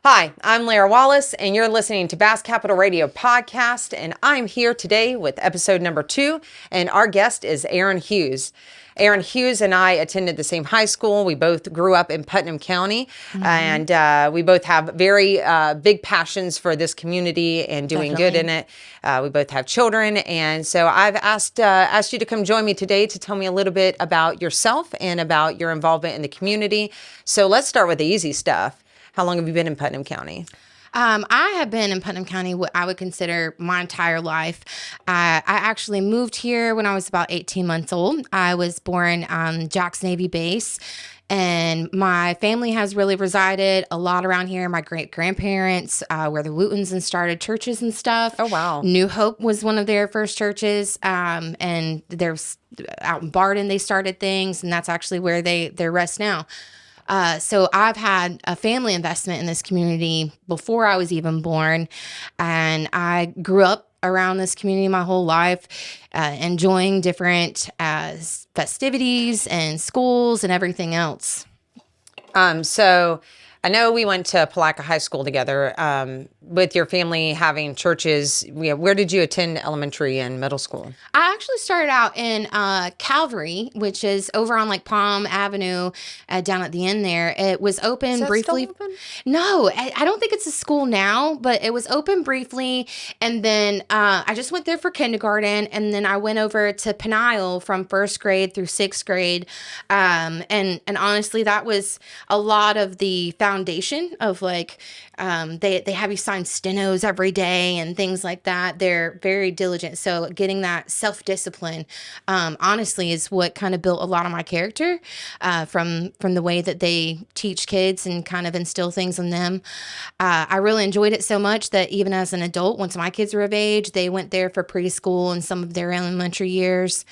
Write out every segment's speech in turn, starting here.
Hi, I'm Lara Wallace, and you're listening to Bass Capital Radio Podcast, and I'm here today with episode number 2, and our guest is Erin Hughes. Erin Hughes and I attended the same high school. We both grew up in Putnam County, and we both have very big passions for this community and doing good in it. We both have children, and so I've asked you to come join me today to tell me a little bit about yourself and about your involvement in the community. So let's start with the easy stuff. How long have you been in Putnam County? I have been in Putnam County what I would consider my entire life. I actually moved here when I was about 18 months old. I was born on Jack's Navy base, and my family has really resided a lot around here. My great-grandparents were the Wootons and started churches and stuff. Oh, wow. New Hope was one of their first churches, and there's out in Barden they started things, and that's actually where they rest now. So I've had a family investment in this community before I was even born, and I grew up around this community my whole life, enjoying different festivities and schools and everything else. So I know we went to Palaca High School together. With your family having churches, where did you attend elementary and middle school? I actually started out in Calvary, which is over on like Palm Avenue, down at the end there. It was open Is that briefly. still open? No, I don't think it's a school now, but it was open briefly. And then I just went there for kindergarten, and then I went over to Peniel from first grade through sixth grade. And honestly, that was a lot of the foundation of like, they have you sign stenos every day and things like that. They're very diligent. So getting that self-discipline, honestly, is what kind of built a lot of my character, from the way that they teach kids and kind of instill things in them. I really enjoyed it so much that even as an adult, once my kids were of age, they went there for preschool and some of their elementary years.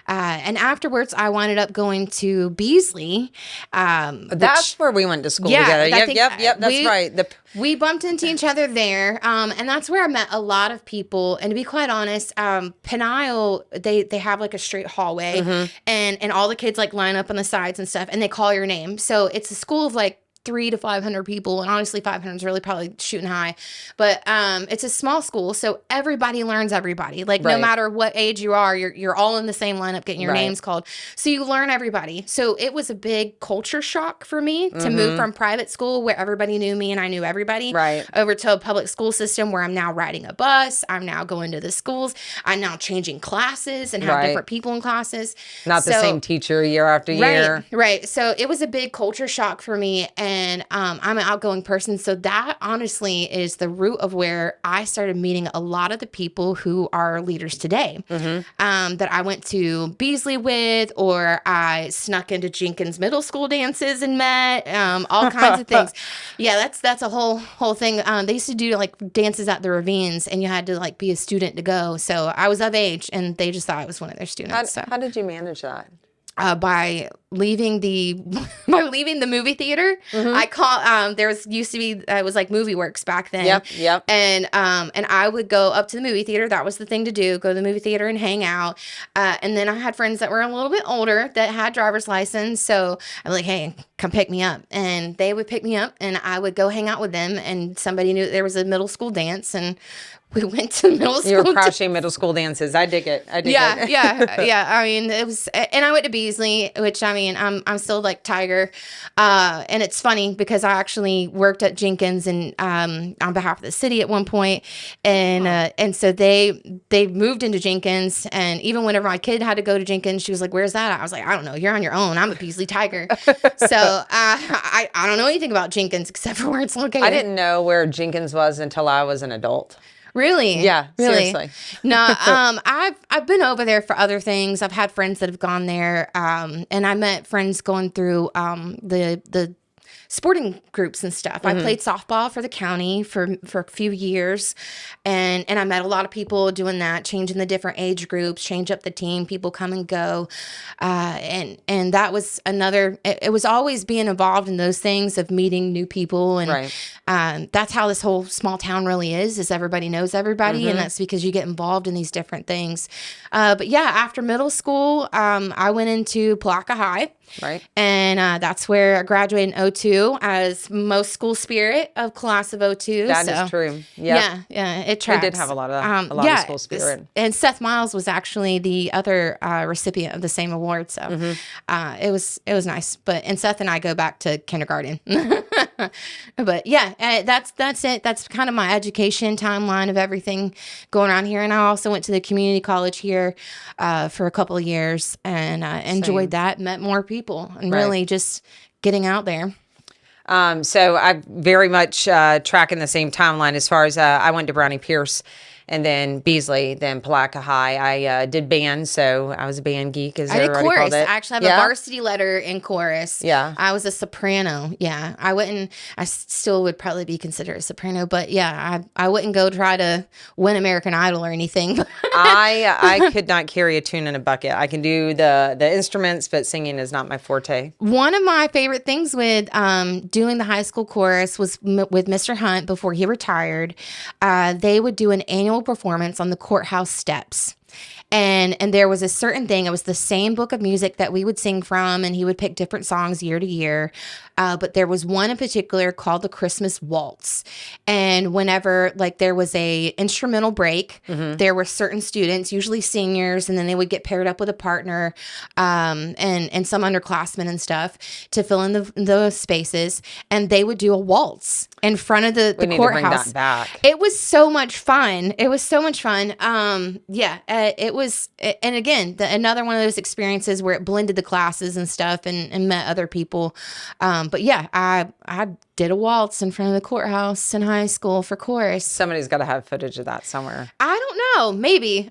And afterwards, I wound up going to Beasley. That's where we went to school together. Yep. That's right. We bumped into each other there, and that's where I met a lot of people. And to be quite honest, Peniel, they have like a straight hallway, and all the kids like line up on the sides and stuff, and they call your name. So it's a school of like 300 to 500 people, and honestly 500 is really probably shooting high, but it's a small school, so everybody learns everybody, like no matter what age you are, you're all in the same lineup getting your names called, so you learn everybody. So it was a big culture shock for me to move from private school where everybody knew me and I knew everybody over to a public school system where I'm now riding a bus, I'm now going to the schools, I'm now changing classes and have different people in classes, not the same teacher year after year. Right. So it was a big culture shock for me, and I'm an outgoing person. So that honestly is the root of where I started meeting a lot of the people who are leaders today, that I went to Beasley with, or I snuck into Jenkins Middle School dances and met, all kinds of things. Yeah, that's a whole thing. They used to do like dances at the ravines, and you had to like be a student to go. So I was of age, and they just thought I was one of their students. How did you manage that? By leaving the movie theater. I call there used to be it was like Movie Works back then. Yep. And I would go up to the movie theater. That was the thing to do. Go to the movie theater and hang out. And then I had friends that were a little bit older that had driver's license. So I'm like, hey, come pick me up. And they would pick me up, and I would go hang out with them. And somebody knew there was a middle school dance, and we went to middle school. You were crashing middle school dances. I dig it. Yeah. I mean, it was, and I went to Beasley, which I mean, I'm still like Tiger. And it's funny because I actually worked at Jenkins and on behalf of the city at one point, and so they moved into Jenkins, and even whenever my kid had to go to Jenkins, she was like, "Where's that at?" I was like, "I don't know. You're on your own. I'm a Beasley Tiger." So I don't know anything about Jenkins except for where it's located. I didn't know where Jenkins was until I was an adult. Really? Yeah, really? Seriously. No, I've been over there for other things. I've had friends that have gone there, and I met friends going through the sporting groups and stuff. I played softball for the county for a few years, and I met a lot of people doing that, changing the different age groups, change up the team, people come and go, and that was another. It was always being involved in those things of meeting new people, and that's how this whole small town really is everybody knows everybody, and that's because you get involved in these different things. But yeah, after middle school, I went into Palaca High. Right. And that's where I graduated in '02 as most school spirit of class of '02. That is true. Yeah, it tracks. They did have a lot of school spirit. And Seth Miles was actually the other recipient of the same award. So it was nice. And Seth and I go back to kindergarten. But yeah, that's it. That's kind of my education timeline of everything going on here. And I also went to the community college here for a couple of years and enjoyed that. Met more people and really just getting out there. So I'm very much tracking the same timeline as far as I went to Brownie Pierce and then Beasley, then Palaca High. I did band, so I was a band geek, as everybody called it. I did chorus. It. I actually have a varsity letter in chorus. Yeah. I was a soprano. Yeah. I still would probably be considered a soprano, but yeah, I wouldn't go try to win American Idol or anything. I could not carry a tune in a bucket. I can do the instruments, but singing is not my forte. One of my favorite things with doing the high school chorus was with Mr. Hunt before he retired. They would do an annual performance on the courthouse steps. And there was a certain thing. It was the same book of music that we would sing from, and he would pick different songs year to year. But there was one in particular called the Christmas Waltz. And whenever there was a instrumental break, there were certain students, usually seniors, and then they would get paired up with a partner and some underclassmen and stuff to fill in the spaces. And they would do a waltz in front of the courthouse. We need to bring that back. It was so much fun. It was, and again, another one of those experiences where it blended the classes and stuff and met other people. But yeah, I did a waltz in front of the courthouse in high school for chorus. Somebody's got to have footage of that somewhere. I don't know. Maybe.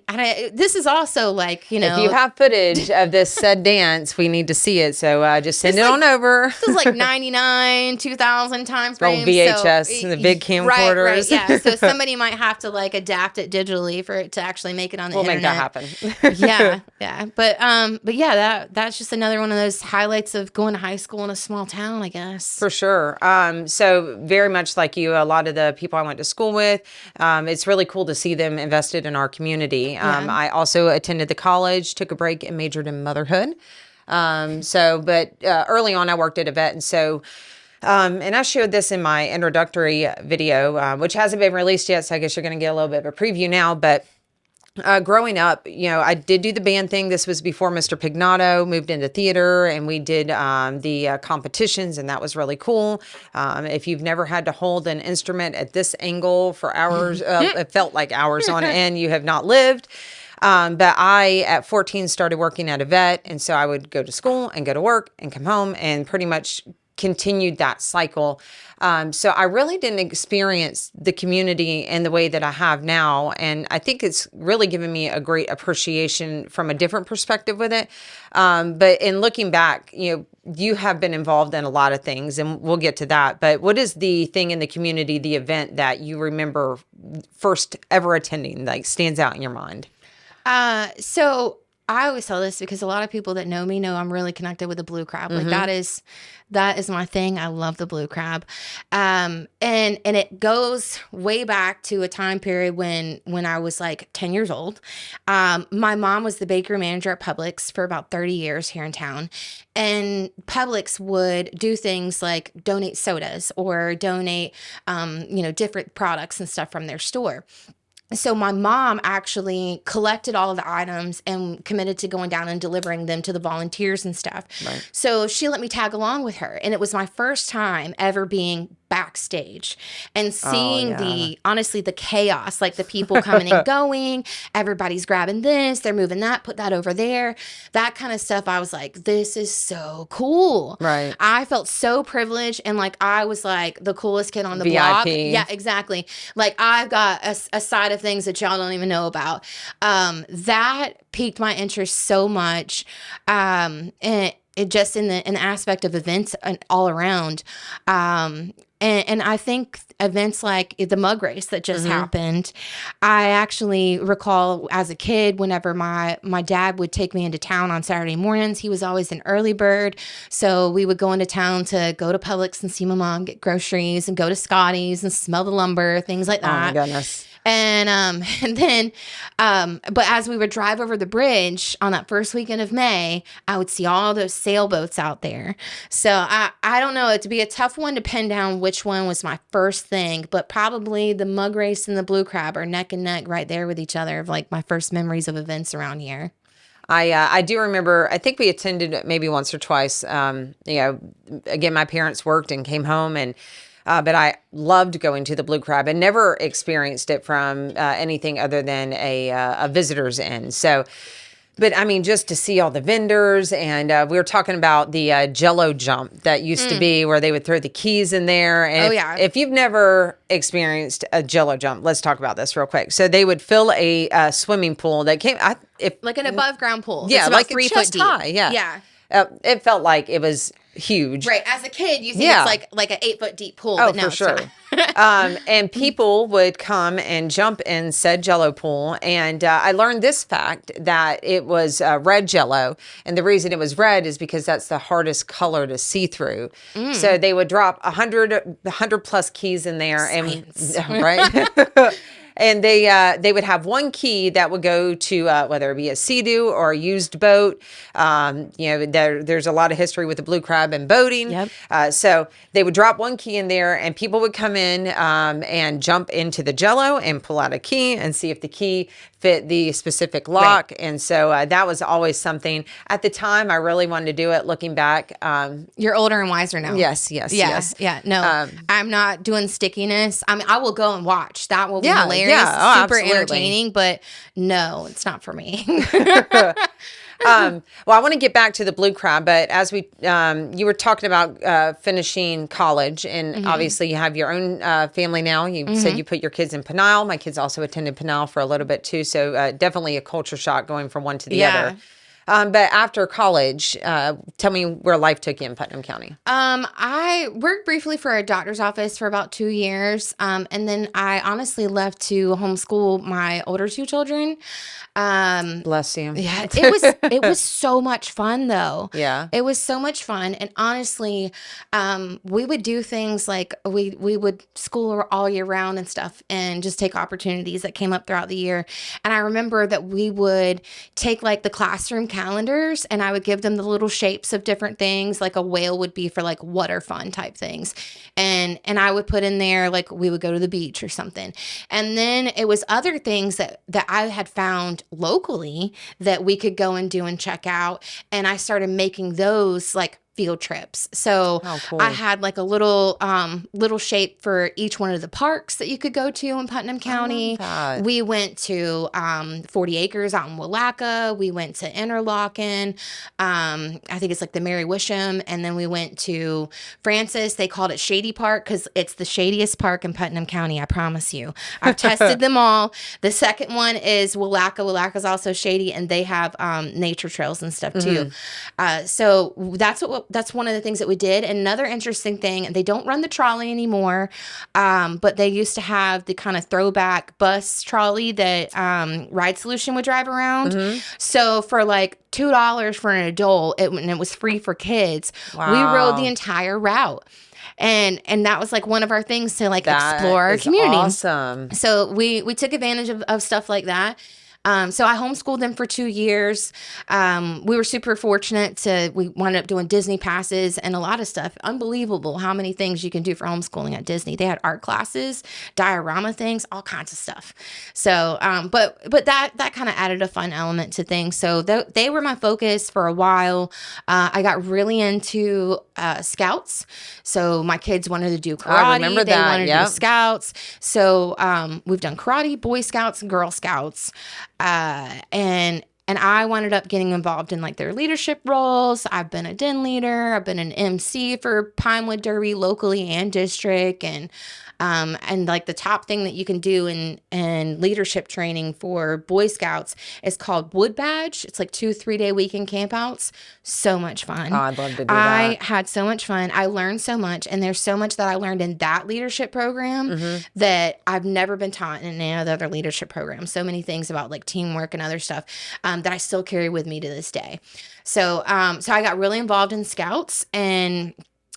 This is also if you have footage of this said dance, we need to see it. So just send it on over. This is 99, 2000 time frame. Old VHS and the big camcorders. Right, yeah. So somebody might have to adapt it digitally for it to actually make it on the internet. We'll make that happen. yeah. But yeah, that's just another one of those highlights of going to high school in a small town, I guess. For sure. So very much like you, a lot of the people I went to school with, it's really cool to see them invested in our community. I also attended the college, took a break, and majored in motherhood. But early on, I worked at a vet, and so. And I showed this in my introductory video, which hasn't been released yet, so I guess you're going to get a little bit of a preview now. But growing up, I did do the band thing. This was before Mr. Pignato moved into theater, and we did the competitions, and that was really cool. If you've never had to hold an instrument at this angle for hours, it felt like hours on end, you have not lived. But I, at 14, started working at a vet, and so I would go to school and go to work and come home and pretty much continued that cycle. So I really didn't experience the community in the way that I have now. And I think it's really given me a great appreciation from a different perspective with it. But in looking back, you have been involved in a lot of things, and we'll get to that. But what is the thing in the community, the event that you remember first ever attending, stands out in your mind? So I always tell this because a lot of people that know me know I'm really connected with the blue crab. That is my thing. I love the blue crab. And it goes way back to a time period when I was 10 years old. My mom was the bakery manager at Publix for about 30 years here in town. And Publix would do things like donate sodas or donate, different products and stuff from their store. So my mom actually collected all of the items and committed to going down and delivering them to the volunteers and stuff. Right. So she let me tag along with her. And it was my first time ever being backstage and seeing the chaos, the people coming and going, everybody's grabbing this, they're moving that, put that over there, that kind of stuff. I was like, this is so cool. Right. I felt so privileged and I was the coolest kid on the VIP. block. Yeah, exactly. I've got a side of things that y'all don't even know about. That piqued my interest so much. And it just in the aspect of events all around. And I think events like the mug race that just happened, I actually recall as a kid, whenever my dad would take me into town on Saturday mornings, he was always an early bird. So we would go into town to go to Publix and see my mom get groceries and go to Scotty's and smell the lumber, things like that. Oh my goodness. And then, but as we would drive over the bridge on that first weekend of May, I would see all those sailboats out there. So I don't know. It'd be a tough one to pin down which one was my first thing, but probably the mug race and the blue crab are neck and neck right there with each other of like my first memories of events around here. I do remember, I think we attended it maybe once or twice. Again, my parents worked and came home, but I loved going to the Blue Crab and never experienced it from anything other than a visitor's inn. So, but I mean, just to see all the vendors, and we were talking about the Jello jump that used to be where they would throw the keys in there. And if you've never experienced a Jello jump, let's talk about this real quick. So they would fill a swimming pool that came, like an above ground pool. Yeah, it's about like 3 foot deep. High, yeah. It felt like it was huge. Right. As a kid, you think it's like an 8 foot deep pool. Oh, but no, for sure. And people would come and jump in said Jello pool. And I learned this fact that it was red Jello. And the reason it was red is because that's the hardest color to see through. So they would drop 100 plus keys in there. Science. And right. And they would have one key that would go to whether it be a sea-doo or a used boat. There's a lot of history with the Blue Crab and boating. Yep. So they would drop one key in there, and people would come in and jump into the Jello and pull out a key and see if the key fit the specific lock. Right. And so that was always something. At the time, I really wanted to do it. Looking back, you're older and wiser now. Yes. Yeah. No, I'm not doing stickiness. I mean, I will go and watch. That will be hilarious. Yeah. Oh, super absolutely. entertaining, but no, it's not for me. Well, I want to get back to the Blue Crab, but as you were talking about finishing college, and obviously you have your own family now. You said you put your kids in Pinal. My kids also attended Pinal for a little bit too, so definitely a culture shock going from one to the other. But after college, tell me where life took you in Putnam County. I worked briefly for a doctor's office for about 2 years. And then I honestly left to homeschool my older 2 children. Bless you. Yeah, it was so much fun though. Yeah. It was so much fun. And honestly, we would do things like we would school all year round and stuff and just take opportunities that came up throughout the year. And I remember that we would take like the classroom calendars, and I would give them the little shapes of different things, like a whale would be for like water fun type things. And I would put in there, like we would go to the beach or something. And then it was other things that I had found locally that we could go and do and check out. And I started making those like field trips. So cool. I had like a little shape for each one of the parks that you could go to in Putnam County. We went to 40 Acres out in Willaca. We went to Interlochen. I think it's like the Mary Wisham. And then we went to Francis. They called it Shady Park because it's the shadiest park in Putnam County, I promise you. I've tested them all. The second one is Willaca. Willaca is also shady, and they have nature trails and stuff too. So that's one of the things that we did. And another interesting thing, they don't run the trolley anymore, but they used to have the kind of throwback bus trolley that Ride Solution would drive around. So for like $2 for an adult, and it was free for kids, we rode the entire route. And that was like one of our things to like explore our community. Awesome. So we took advantage of stuff like that. So I homeschooled them for 2 years. We were super fortunate we wound up doing Disney passes and a lot of stuff. Unbelievable how many things you can do for homeschooling at Disney. They had art classes, diorama things, all kinds of stuff. So, but that kind of added a fun element to things. So they were my focus for a while. I got really into Scouts. So my kids wanted to do karate. I remember that. They wanted to do Scouts. So we've done karate, Boy Scouts, and Girl Scouts. And I wound up getting involved in like their leadership roles. I've been a den leader. I've been an MC for Pinewood Derby locally and district. And like the top thing that you can do in leadership training for Boy Scouts is called Wood Badge. It's like 2-3 day weekend campouts. So much fun. Oh, I'd love to do that. I had so much fun. I learned so much, and there's so much that I learned in that leadership program that I've never been taught in any of the other leadership programs. So many things about like teamwork and other stuff that I still carry with me to this day. So I got really involved in Scouts, and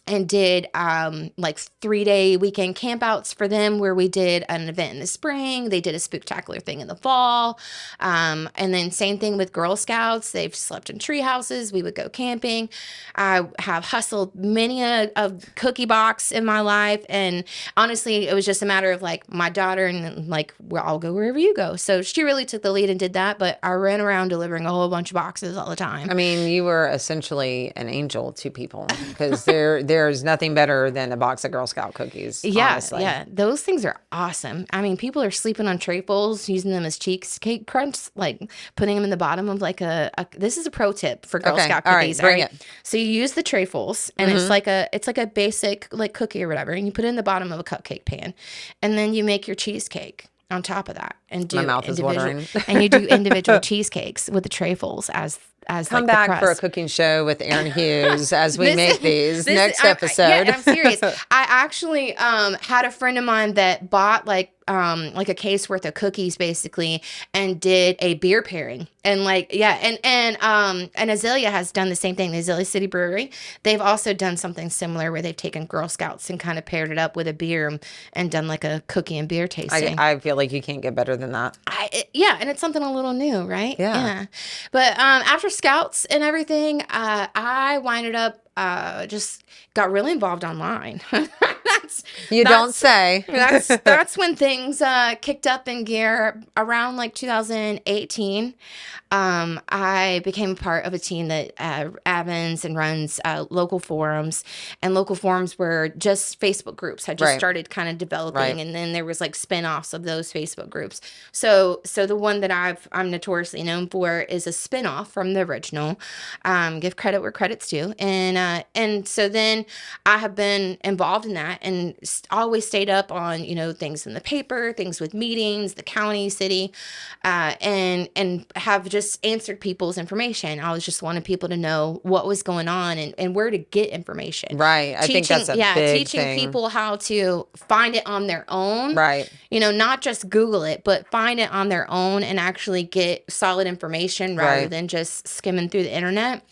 and did like 3-day weekend campouts for them where we did an event in the spring. They did a spooktacular thing in the fall. And then same thing with Girl Scouts. They've slept in tree houses. We would go camping. I have hustled many a cookie box in my life. And honestly, it was just a matter of like my daughter and like, well, I'll go wherever you go. So she really took the lead and did that. But I ran around delivering a whole bunch of boxes all the time. I mean, you were essentially an angel to people because there's nothing better than a box of Girl Scout cookies. Yeah, honestly. yeah. Those things are awesome. I mean, people are sleeping on trifles, using them as cheesecake crunch, like putting them in the bottom of like this is a pro tip for Girl Scout all right, cookies. bring it. So you use the trifles, and it's like a basic like cookie or whatever, and you put it in the bottom of a cupcake pan, and then you make your cheesecake on top of that, and do My mouth is watering. and you do individual cheesecakes with the trifles as Come like back the crust. for a cooking show with Erin Hughes as we make these next Yeah, episode. I'm serious. I actually had a friend of mine that bought like a case worth of cookies basically and did a beer pairing. And like, yeah. And Azalea has done the same thing. The Azalea City Brewery, they've also done something similar where they've taken Girl Scouts and kind of paired it up with a beer and done like a cookie and beer tasting. I feel like you can't get better than that. And it's something a little new, right? Yeah. But after Scouts and everything, I winded up just got really involved online. Don't say. That's when things kicked up in gear around like 2018. I became a part of a team that admins and runs local forums, and local forums were just Facebook groups. I just started kind of developing, and then there was like spinoffs of those Facebook groups. So the one that I'm notoriously known for is a spinoff from the original. Give credit where credit's due, and so then I have been involved in that and always stayed up on things in the paper, things with meetings, the county, city, and have just answered people's information. I was just wanting people to know what was going on and where to get information. Right. I think that's a big teaching thing. people how to find it on their own. Right. Not just Google it, but find it on their own and actually get solid information rather than just skimming through the internet.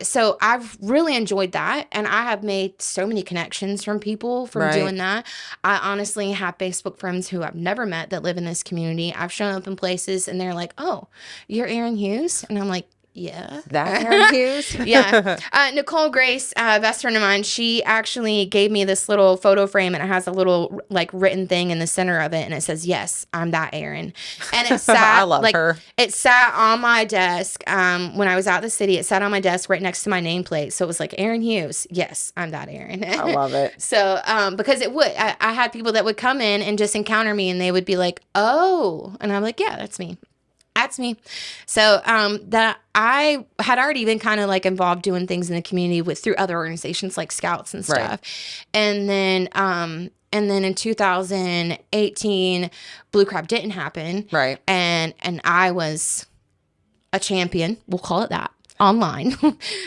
So I've really enjoyed that, and I have made so many connections from people from doing that. I honestly have Facebook friends who I've never met that live in this community. I've shown up in places and they're like, "Oh, you're Erin Hughes?" And I'm like, yeah. That Erin Hughes? Yeah. Nicole Grace, best friend of mine, she actually gave me this little photo frame, and it has a little like written thing in the center of it, and it says, "Yes, I'm that Erin." And it sat I love her. It sat on my desk when I was out of the city. It sat on my desk right next to my nameplate. So it was like, "Erin Hughes. Yes, I'm that Erin." I love it. So because it would, I had people that would come in and just encounter me, and they would be like, "Oh," and I'm like, "Yeah, that's me." That's me. So that I had already been kind of like involved doing things in the community through other organizations like Scouts and stuff. And then in 2018, Blue Crab didn't happen. Right. And I was a champion. We'll call it that. Online.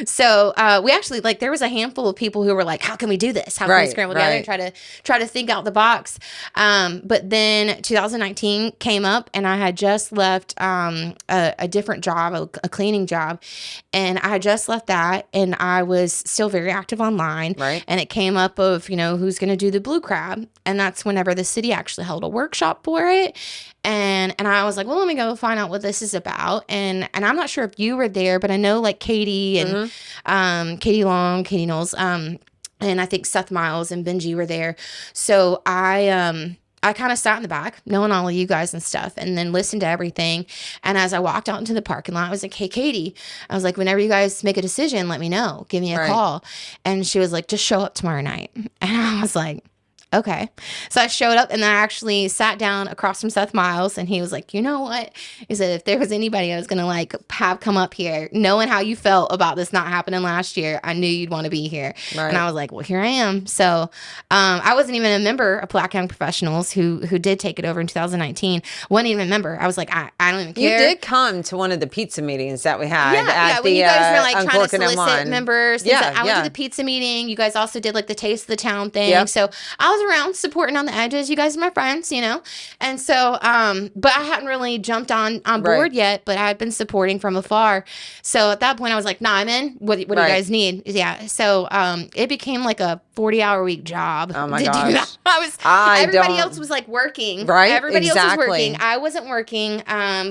So we actually there was a handful of people who were like, how can we do this? How can we scramble together and try to think out the box? But then 2019 came up, and I had just left a different job, a cleaning job, and I had just left that, and I was still very active online. Right. And it came up of who's going to do the Blue Crab, and that's whenever the city actually held a workshop for it. And I was like, well, let me go find out what this is about. And I'm not sure if you were there, but I know like Katie and Katie Long, Katie Knowles, and I think Seth Miles and Benji were there. So I kind of sat in the back, knowing all of you guys and stuff, and then listened to everything. And as I walked out into the parking lot, I was like, "Hey, Katie," I was like, "whenever you guys make a decision, let me know. Give me a call." And she was like, "Just show up tomorrow night." And I was like, okay. So I showed up, and then I actually sat down across from Seth Miles, and he was like, "You know what?" He said, "If there was anybody I was going to have come up here, knowing how you felt about this not happening last year, I knew you'd want to be here." Right. And I was like, well, here I am. So I wasn't even a member of Black Young Professionals who did take it over in 2019. Wasn't even a member. I was like, I don't even care. You did come to one of the pizza meetings that we had. Yeah, when you guys were like trying to solicit M1. members. I went to the pizza meeting. You guys also did like the Taste of the Town thing. Yep. So I was around supporting on the edges. You guys are my friends, you know? And so, but I hadn't really jumped on board yet, but I had been supporting from afar. So at that point I was like, nah, I'm in. What do you guys need? Yeah. So, it became like a 40-hour week job. Oh my to gosh. do that. Everybody else was like working. Right. Everybody else was working. I wasn't working.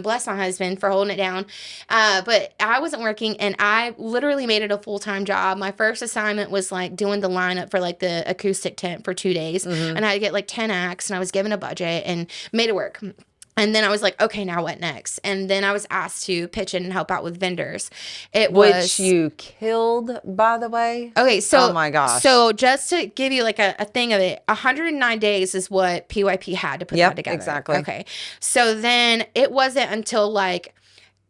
Bless my husband for holding it down. But I wasn't working, and I literally made it a full-time job. My first assignment was like doing the lineup for like the acoustic tent for 2 days. And I had to get like 10 acts, and I was given a budget and made it work. And then I was like, okay, now what next? And then I was asked to pitch in and help out with vendors. Which you killed, by the way. Okay, so oh my gosh. So just to give you like a thing of it, 109 days is what PYP had to put that together. Exactly. Okay. So then it wasn't until like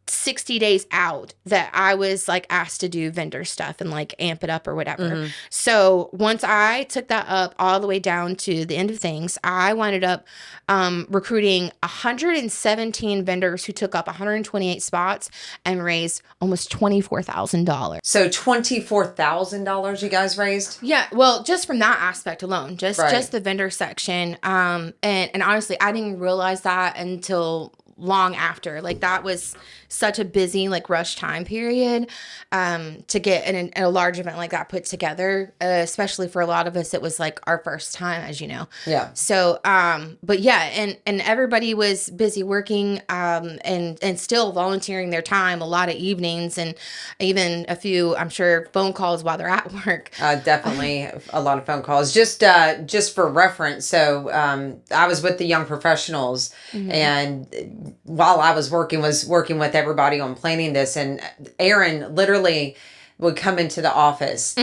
60 days out that I was like asked to do vendor stuff and like amp it up or whatever. So once I took that up all the way down to the end of things, I winded up recruiting 117 vendors who took up 128 spots and raised almost $24,000. So $24,000 you guys raised? Yeah, well, just from that aspect alone, just the vendor section. And honestly, I didn't realize that until long after. Like, that was such a busy like rush time period to get a large event like that put together, especially for a lot of us. It was like our first time, as you know. Yeah. So but yeah, and everybody was busy working and still volunteering their time, a lot of evenings, and even a few, I'm sure, phone calls while they're at work. Definitely a lot of phone calls. Just for reference, so I was with the young professionals, and while I was working with everybody on planning this, and Erin literally would come into the office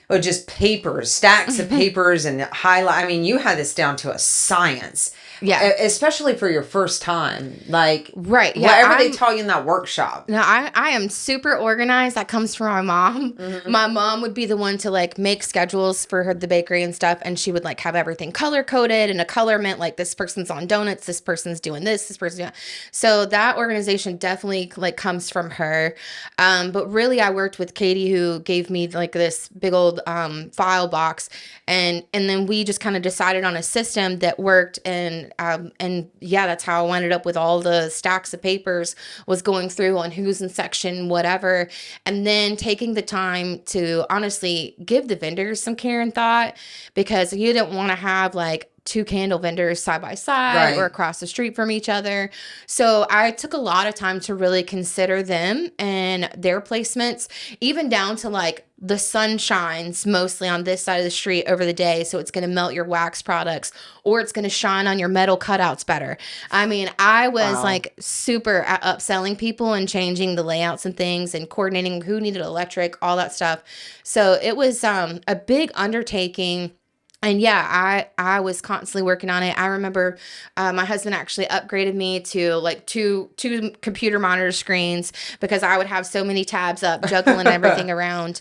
with just papers, stacks of papers, and highlight. I mean, you had this down to a science. Yeah. Especially for your first time. Like, right. Yeah, whatever they taught you in that workshop. No, I am super organized. That comes from my mom. My mom would be the one to like make schedules for the bakery and stuff. And she would like have everything color coded, and a color meant like this person's on donuts, this person's doing this person's doing. So that organization definitely like comes from her. But really I worked with Katie, who gave me like this big old file box. And then we just kind of decided on a system that worked, and yeah, that's how I ended up with all the stacks of papers, was going through on who's in section, whatever, and then taking the time to honestly give the vendors some care and thought, because you didn't want to have like 2 candle vendors side by side or across the street from each other. So I took a lot of time to really consider them and their placements, even down to like the sun shines mostly on this side of the street over the day, so it's going to melt your wax products, or it's going to shine on your metal cutouts better. I mean, I was like super at upselling people and changing the layouts and things and coordinating who needed electric, all that stuff. So it was a big undertaking. And yeah, I was constantly working on it. I remember my husband actually upgraded me to like two computer monitor screens, because I would have so many tabs up, juggling everything around.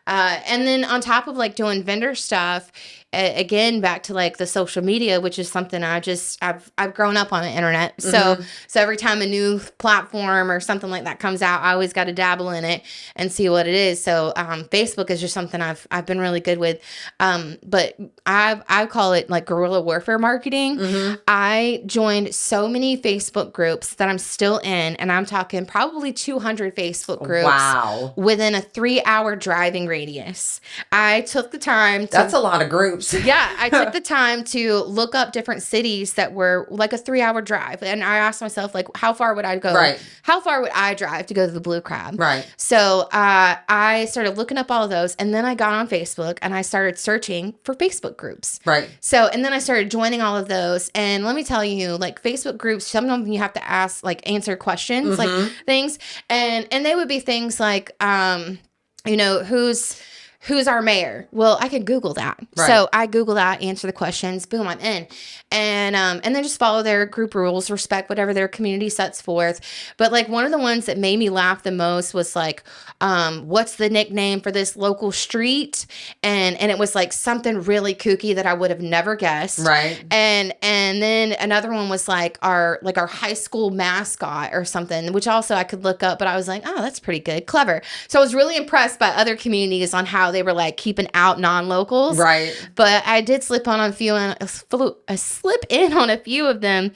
And then on top of like doing vendor stuff, again, back to like the social media, which is something I've grown up on the internet. So every time a new platform or something like that comes out, I always got to dabble in it and see what it is. So Facebook is just something I've been really good with. But I call it like guerrilla warfare marketing. I joined so many Facebook groups that I'm still in, and I'm talking probably 200 Facebook groups within a 3-hour driving radius. I took the time to... That's a lot of groups. Yeah, I took the time to look up different cities that were like a 3-hour drive. And I asked myself, like, how far would I go? Right. How far would I drive to go to the Blue Crab? Right. So I started looking up all of those. And then I got on Facebook and I started searching for Facebook groups. Right. So, and then I started joining all of those. And let me tell you, like, Facebook groups, some of them you have to ask, like, answer questions, like things. And they would be things like, you know, who's our mayor? Well, I could Google that. Right. So I Google that, answer the questions, boom, I'm in. And then just follow their group rules, respect whatever their community sets forth. But like one of the ones that made me laugh the most was like, what's the nickname for this local street? And it was like something really kooky that I would have never guessed. Right. And then another one was like our high school mascot or something, which also I could look up, but I was like, oh, that's pretty good. Clever. So I was really impressed by other communities on how they were like keeping out non-locals. Right. But I did slip in on a few of them.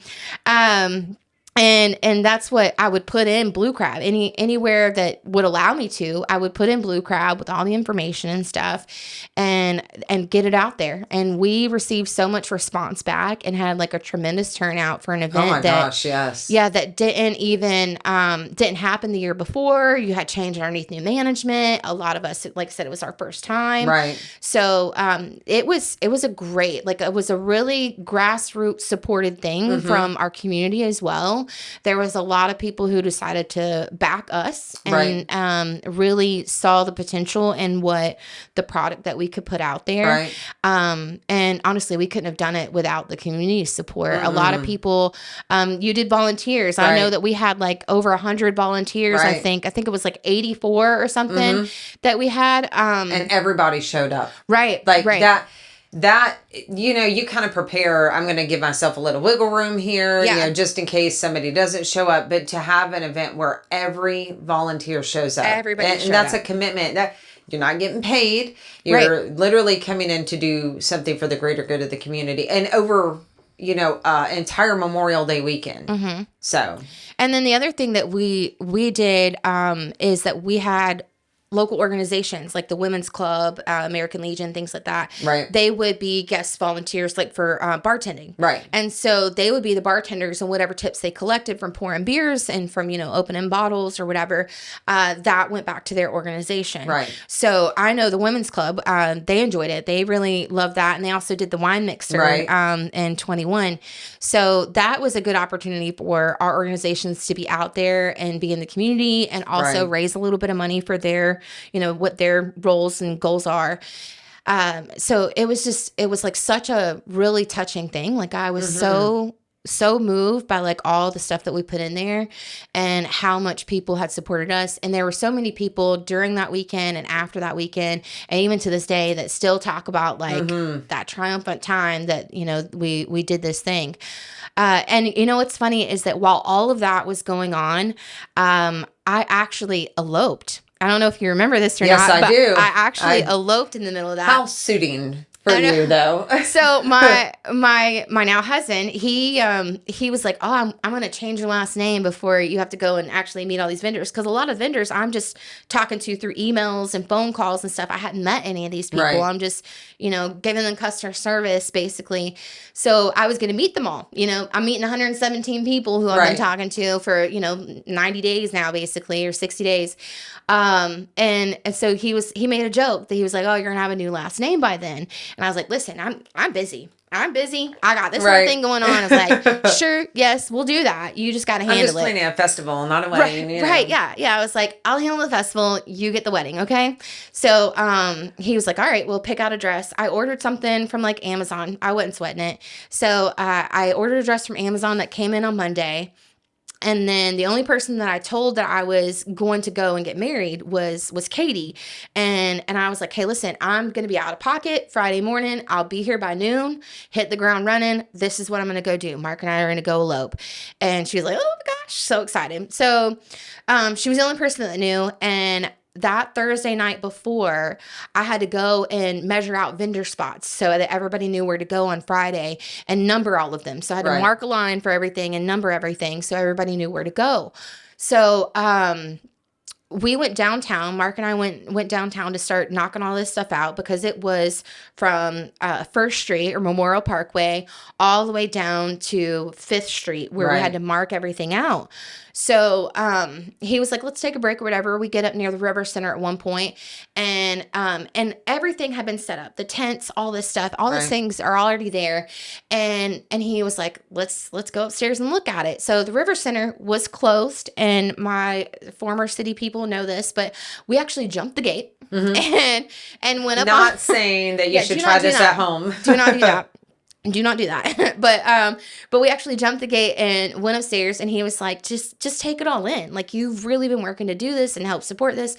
And that's what I would put in Blue Crab. Anywhere that would allow me to, I would put in Blue Crab with all the information and stuff, and get it out there. And we received so much response back and had like a tremendous turnout for an event. Oh my gosh, yes. Yeah, that didn't happen the year before. You had change underneath new management. A lot of us, like I said, it was our first time. Right. So it was a great, like it was a really grassroots supported thing from our community as well. There was a lot of people who decided to back us and really saw the potential in what the product that we could put out there. Right. And honestly, we couldn't have done it without the community support. A lot of people, you did volunteers. Right. I know that we had like over 100 volunteers. Right. I think it was like 84 or something that we had. And everybody showed up. Right. Like right. that, you kind of prepare, I'm going to give myself a little wiggle room here, just in case somebody doesn't show up, but to have an event where every volunteer shows up. Everybody and showed that's up. A commitment that you're not getting paid. You're literally coming in to do something for the greater good of the community and over, entire Memorial Day weekend. So. And then the other thing that we did is that we had local organizations like the Women's Club, American Legion, things like that. Right. They would be guest volunteers like for bartending. Right. And so they would be the bartenders, and whatever tips they collected from pouring beers and from, opening bottles or whatever, that went back to their organization. Right. So I know the Women's Club, they enjoyed it. They really loved that. And they also did the wine mixer in 21. So that was a good opportunity for our organizations to be out there and be in the community and also raise a little bit of money for their, what their roles and goals are. So it was like such a really touching thing. Like I was so moved by like all the stuff that we put in there and how much people had supported us. And there were so many people during that weekend and after that weekend, and even to this day, that still talk about like that triumphant time that, we did this thing. And what's funny is that while all of that was going on, I actually eloped. I don't know if you remember this or not. Yes, I do. I actually eloped in the middle of that. How suiting for you, though. So my now husband, he was like, oh, I'm going to change your last name before you have to go and actually meet all these vendors. Because a lot of vendors I'm just talking to through emails and phone calls and stuff. I hadn't met any of these people. Right. I'm just, giving them customer service, basically. So I was going to meet them all. I'm meeting 117 people who I've been talking to for, 90 days now, basically, or 60 days. And so he made a joke that he was like, oh, you're gonna have a new last name by then. And I was like, listen, I'm busy. I got this whole thing going on. I was like, sure, yes, we'll do that. You just got to handle it. I'm just planning a festival, not a wedding. Right. Yeah. I was like, I'll handle the festival. You get the wedding. Okay. So, he was like, all right, we'll pick out a dress. I ordered something from like Amazon. I wasn't sweating it. So, I ordered a dress from Amazon that came in on Monday. And then the only person that I told that I was going to go and get married was Katie. And I was like, hey, listen, I'm going to be out of pocket Friday morning. I'll be here by noon, hit the ground running. This is what I'm going to go do. Mark and I are going to go elope. And she was like, oh my gosh, so excited. So she was the only person that knew. And that Thursday night before, I had to go and measure out vendor spots so that everybody knew where to go on Friday and number all of them. So I had to mark a line for everything and number everything so everybody knew where to go. So we went downtown. Mark and I went downtown to start knocking all this stuff out because it was from First Street or Memorial Parkway all the way down to Fifth Street where we had to mark everything out. So he was like, let's take a break or whatever. We get up near the River Center at one point, and everything had been set up. The tents, all this stuff, all these things are already there. And he was like, let's go upstairs and look at it. So the River Center was closed, and my former city people know this, but we actually jumped the gate and went up. Not saying that you should try this at home. Do not do that. Do not do that. But we actually jumped the gate and went upstairs, and he was like, just take it all in. Like, you've really been working to do this and help support this.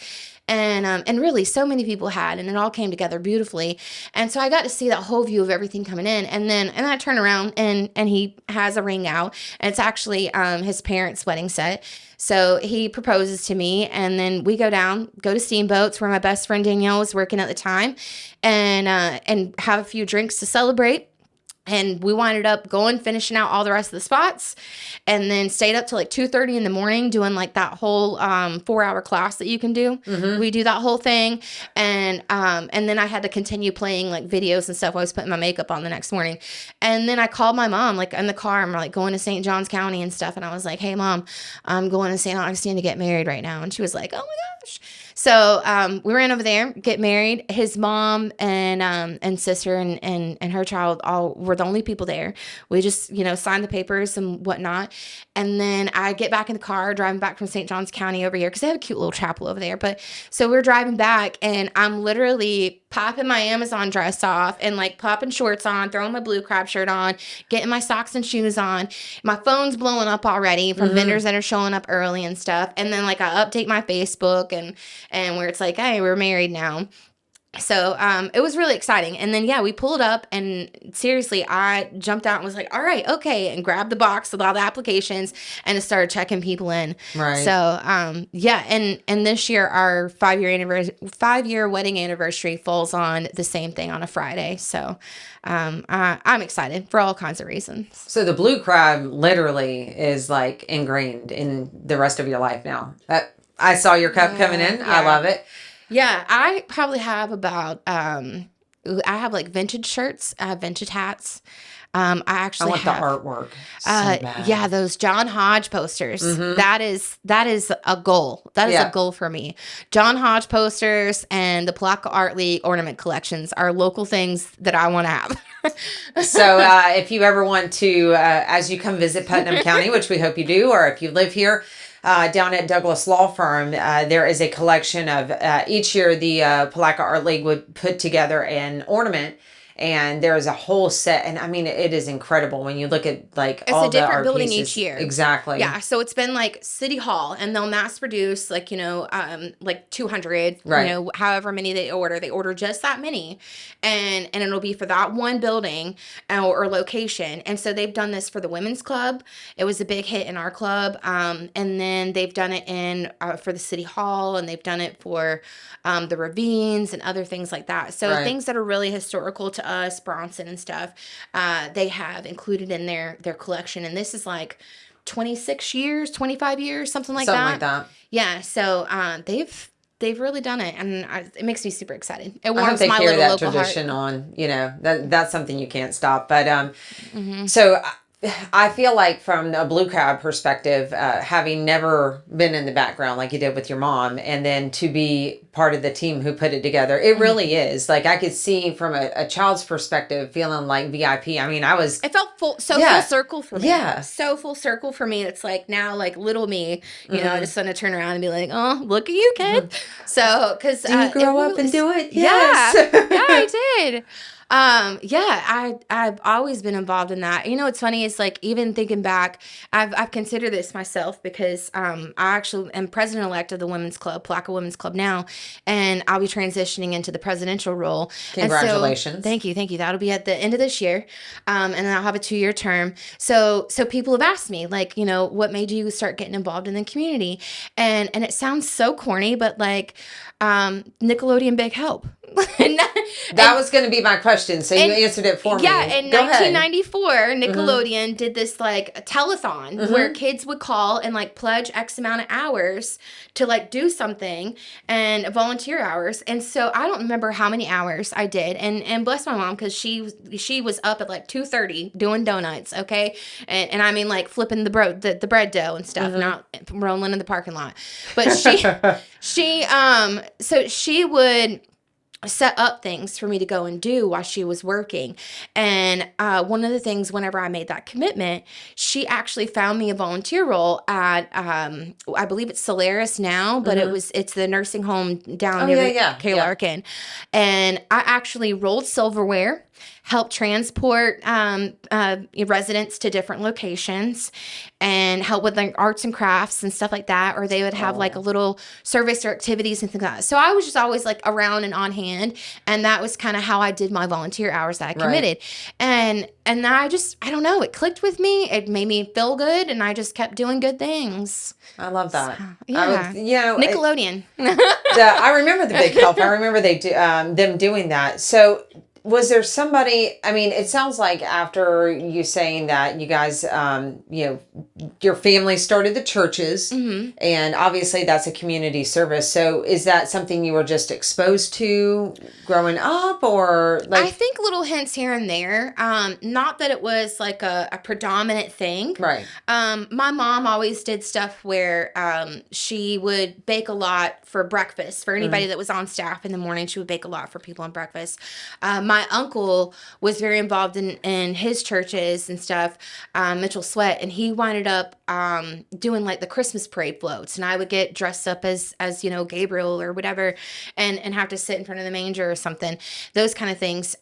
and really so many people had, and it all came together beautifully. And so I got to see that whole view of everything coming in, and then I turn around and he has a ring out, and it's actually his parents' wedding set. So he proposes to me, and then we go to Steamboats, where my best friend Danielle was working at the time, and have a few drinks to celebrate. And we winded up finishing out all the rest of the spots, and then stayed up till like 2:30 in the morning doing like that whole 4-hour class that you can do. Mm-hmm. We do that whole thing, and then I had to continue playing like videos and stuff while I was putting my makeup on the next morning. And then I called my mom like in the car. I'm like going to St. Johns County and stuff, and I was like, "Hey, Mom, I'm going to St. Augustine to get married right now." And she was like, "Oh my gosh." So we ran over there, get married. His mom and sister and her child all were the only people there. We just, signed the papers and whatnot. And then I get back in the car, driving back from St. Johns County over here, because they have a cute little chapel over there. But so we're driving back, and I'm literally popping my Amazon dress off and like popping shorts on, throwing my blue crab shirt on, getting my socks and shoes on. My phone's blowing up already from vendors that are showing up early and stuff. And then like I update my Facebook and where it's like, hey, we're married now. So it was really exciting. And then, we pulled up, and seriously, I jumped out and was like, all right, okay, and grabbed the box with all the applications and just started checking people in. Right. So, and this year, our 5-year wedding anniversary falls on the same thing on a Friday. So I'm excited for all kinds of reasons. So the blue crab literally is like ingrained in the rest of your life now. I saw your cup coming in. Yeah. I love it. Yeah, I probably have about, I have like vintage shirts, I have vintage hats. I want the artwork. Yeah, those John Hodge posters. Mm-hmm. That is a goal. That is a goal for me. John Hodge posters and the Palaca Art League ornament collections are local things that I want to have. So if you ever want to, as you come visit Putnam County, which we hope you do, or if you live here, down at Douglas Law Firm, there is a collection of each year the Palaca Art League would put together an ornament, and there is a whole set. And I mean, it is incredible when you look at like it's all a different the art building pieces. Each year. Exactly. Yeah. So it's been like City Hall, and they'll mass produce like, like 200, right. However many they order just that many. And it'll be for that one building or location. And so they've done this for the women's club. It was a big hit in our club. And then they've done it for the City Hall, and they've done it for the ravines and other things like that. So things that are really historical to us, Bronson and stuff, they have included in their collection. And this is like 26 years, 25 years, something like that. Yeah. So they've really done it, and it makes me super excited. It warms my little local tradition heart. On, that's something you can't stop. But so I feel like from a blue crab perspective, having never been in the background like you did with your mom, and then to be part of the team who put it together, it really is. Like I could see from a child's perspective feeling like VIP. I mean, it felt full circle for me. Yeah. So full circle for me. It's like now like little me, I just want to turn around and be like, oh, look at you, kid. So, because do you grow up and do it? Yes. Yeah, I did. I've always been involved in that. What's funny is like, even thinking back, I've considered this myself, because I actually am president-elect of the Women's Club, Palaca Women's Club now, and I'll be transitioning into the presidential role. Congratulations. So, thank you. That'll be at the end of this year. And then I'll have a 2-year term. So people have asked me, like, what made you start getting involved in the community? And it sounds so corny, but like, Nickelodeon Big Help. That was going to be my question, so you answered it for me. Yeah, in 1994, Nickelodeon did this like a telethon where kids would call and like pledge X amount of hours to like do something, and volunteer hours. And so I don't remember how many hours I did, and bless my mom, because she was up at like 2:30 doing donuts, okay, and I mean like flipping the bread dough and stuff, not rolling in the parking lot, but she would set up things for me to go and do while she was working. And one of the things, whenever I made that commitment, she actually found me a volunteer role at I believe it's Solaris now, but it's the nursing home down near Kay Larkin. And I actually rolled silverware. help transport residents to different locations and help with like arts and crafts and stuff like that. Or they would have like a little service or activities and things like that. So I was just always like around and on hand. And that was kind of how I did my volunteer hours that I committed. Right. And I don't know, it clicked with me. It made me feel good. And I just kept doing good things. I love that. So, yeah. Nickelodeon. I remember the Big Help. I remember them doing that. So was there somebody, I mean, it sounds like after you saying that you guys, your family started the churches, and obviously that's a community service. So is that something you were just exposed to growing up, or like? I think little hints here and there. Not that it was like a predominant thing. Right. My mom always did stuff where she would bake a lot for breakfast. For anybody that was on staff in the morning, she would bake a lot for people on breakfast. My uncle was very involved in his churches and stuff, Mitchell Sweat, and he winded up doing like the Christmas parade floats, and I would get dressed up as Gabriel or whatever, and have to sit in front of the manger or something, those kind of things.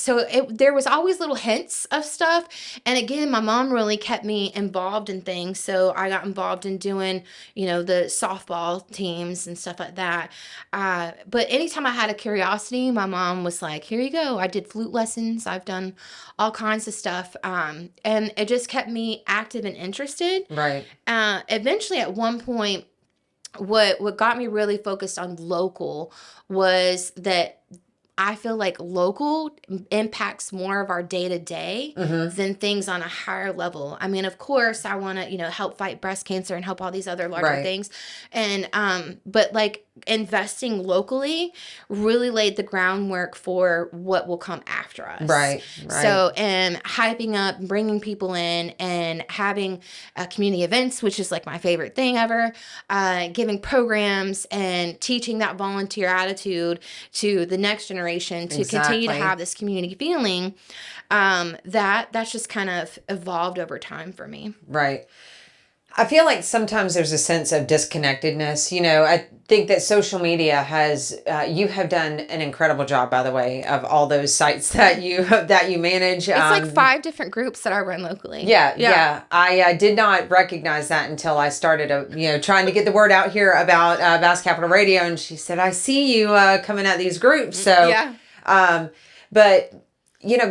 So there was always little hints of stuff. And again, my mom really kept me involved in things. So I got involved in doing, the softball teams and stuff like that. But anytime I had a curiosity, my mom was like, here you go. I did flute lessons. I've done all kinds of stuff. And it just kept me active and interested. Right. Eventually, at one point, what got me really focused on local was that I feel like local impacts more of our day-to-day than things on a higher level. I mean, of course, I want to, help fight breast cancer and help all these other larger things. And, but like investing locally really laid the groundwork for what will come after us. Right. So, hyping up, bringing people in and having community events, which is like my favorite thing ever, giving programs and teaching that volunteer attitude to the next generation to continue to have this community feeling, that's just kind of evolved over time for me. Right. I feel like sometimes there's a sense of disconnectedness. I think that social media you have done an incredible job, by the way, of all those sites that you manage. It's like 5 different groups that I run locally. Yeah. I did not recognize that until I started, trying to get the word out here about Bass Capital Radio. And she said, I see you coming at these groups. So, but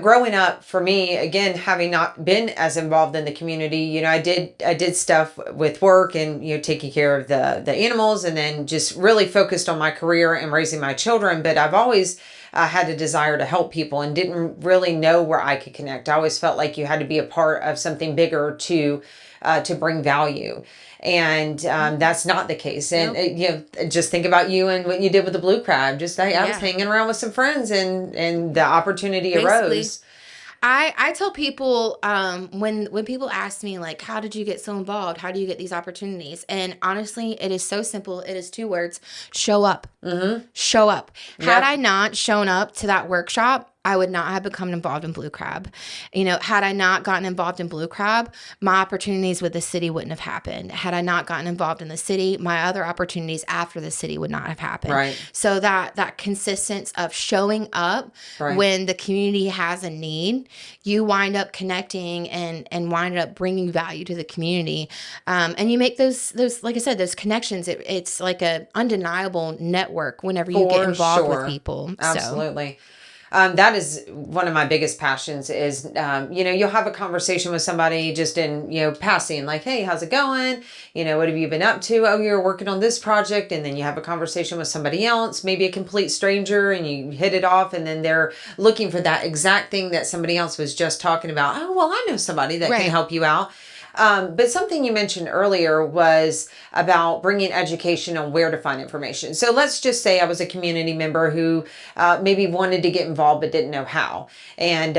growing up for me, again, having not been as involved in the community, I did stuff with work and, taking care of the animals, and then just really focused on my career and raising my children. But I've always had a desire to help people and didn't really know where I could connect. I always felt like you had to be a part of something bigger to bring value. And that's not the case. And just think about you and what you did with the blue crab. Just I was hanging around with some friends, and the opportunity arose. I tell people when people ask me, like, how did you get so involved? How do you get these opportunities? And honestly, it is so simple. It is 2 words: show up. Show up. Had I not shown up to that workshop, I would not have become involved in Blue Crab. Had I not gotten involved in Blue Crab, my opportunities with the city wouldn't have happened. Had I not gotten involved in the city, my other opportunities after the city would not have happened. Right. So that consistency of showing up when the community has a need, you wind up connecting and wind up bringing value to the community. And you make those, like I said, those connections. It's like a undeniable network whenever you get involved with people. Absolutely. So. That is one of my biggest passions is, you'll have a conversation with somebody just in, passing, like, hey, how's it going? What have you been up to? Oh, you're working on this project. And then you have a conversation with somebody else, maybe a complete stranger, and you hit it off. And then they're looking for that exact thing that somebody else was just talking about. Oh, well, I know somebody that can help you out. But something you mentioned earlier was about bringing education on where to find information. So let's just say I was a community member who maybe wanted to get involved but didn't know how. And,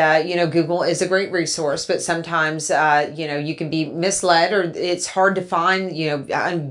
Google is a great resource, but sometimes, you can be misled, or it's hard to find,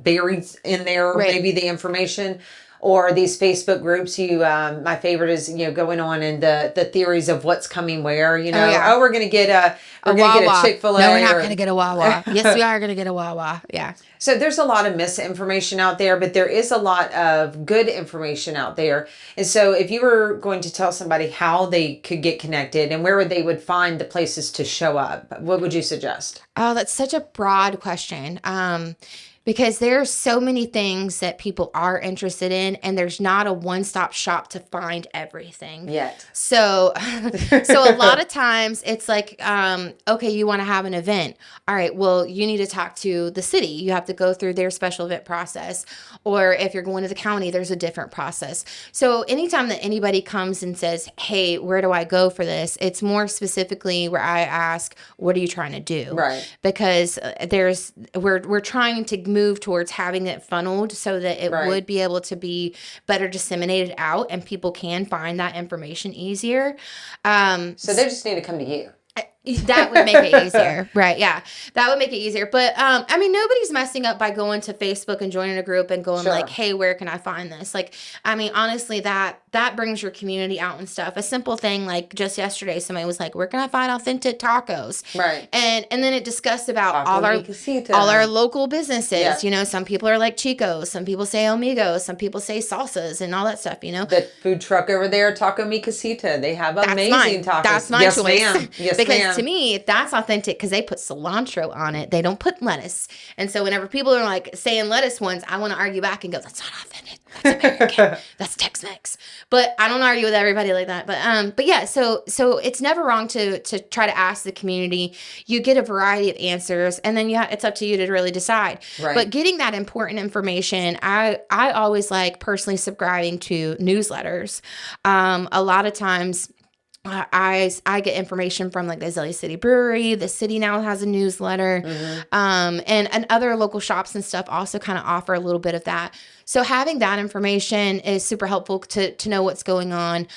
buried in there, maybe the information. or these Facebook groups. My favorite is, going on and the theories of what's coming where, yeah. we're going to get a Wawa. Chick-fil-A. No, we're not going to get a Wawa. Yes, we are going to get a Wawa. Yeah. So there's a lot of misinformation out there, but there is a lot of good information out there. And so if you were going to tell somebody how they could get connected and where they would find the places to show up, what would you suggest? Oh, that's such a broad question. Because there are so many things that people are interested in, and there's not a one-stop shop to find everything Yet. So a lot of times it's like, okay, you want to have an event. All right, well, you need to talk to the city. You have to go through their special event process. Or if you're going to the county, there's a different process. So anytime that anybody comes and says, hey, where do I go for this? It's more specifically where I ask, what are you trying to do? Right. Because we're trying to move towards having it funneled so that it Right. would be able to be better disseminated out and people can find that information easier. So they just need to come to you. That would make it easier. Right. Yeah. That would make it easier. But, I mean, nobody's messing up by going to Facebook and joining a group and going Sure. like, hey, where can I find this? Like, I mean, honestly, that brings your community out and stuff. A simple thing, like just yesterday, somebody was like, where can I find authentic tacos? Right. And then it discussed about Taco mi casita. all our local businesses. Yeah. You know, some people are like Chico's, some people say Amigos, some people say Salsas and all that stuff, you know. The food truck over there, Taco Mi Casita, they have amazing tacos. That's my yes, choice. Ma'am. Yes, because ma'am. to me, that's authentic because they put cilantro on it. They don't put lettuce. And so whenever people are like saying lettuce ones, I want to argue back and go, that's not authentic. That's American. That's Tex-Mex. But I don't argue with everybody like that. But yeah, so it's never wrong to try to ask the community. You get a variety of answers, and then it's up to you to really decide. Right. But getting that important information, I always like personally subscribing to newsletters. A lot of times I get information from like the Azalea City Brewery. The city now has a newsletter. Mm-hmm. And other local shops and stuff also kind of offer a little bit of that. So having that information is super helpful to know what's going on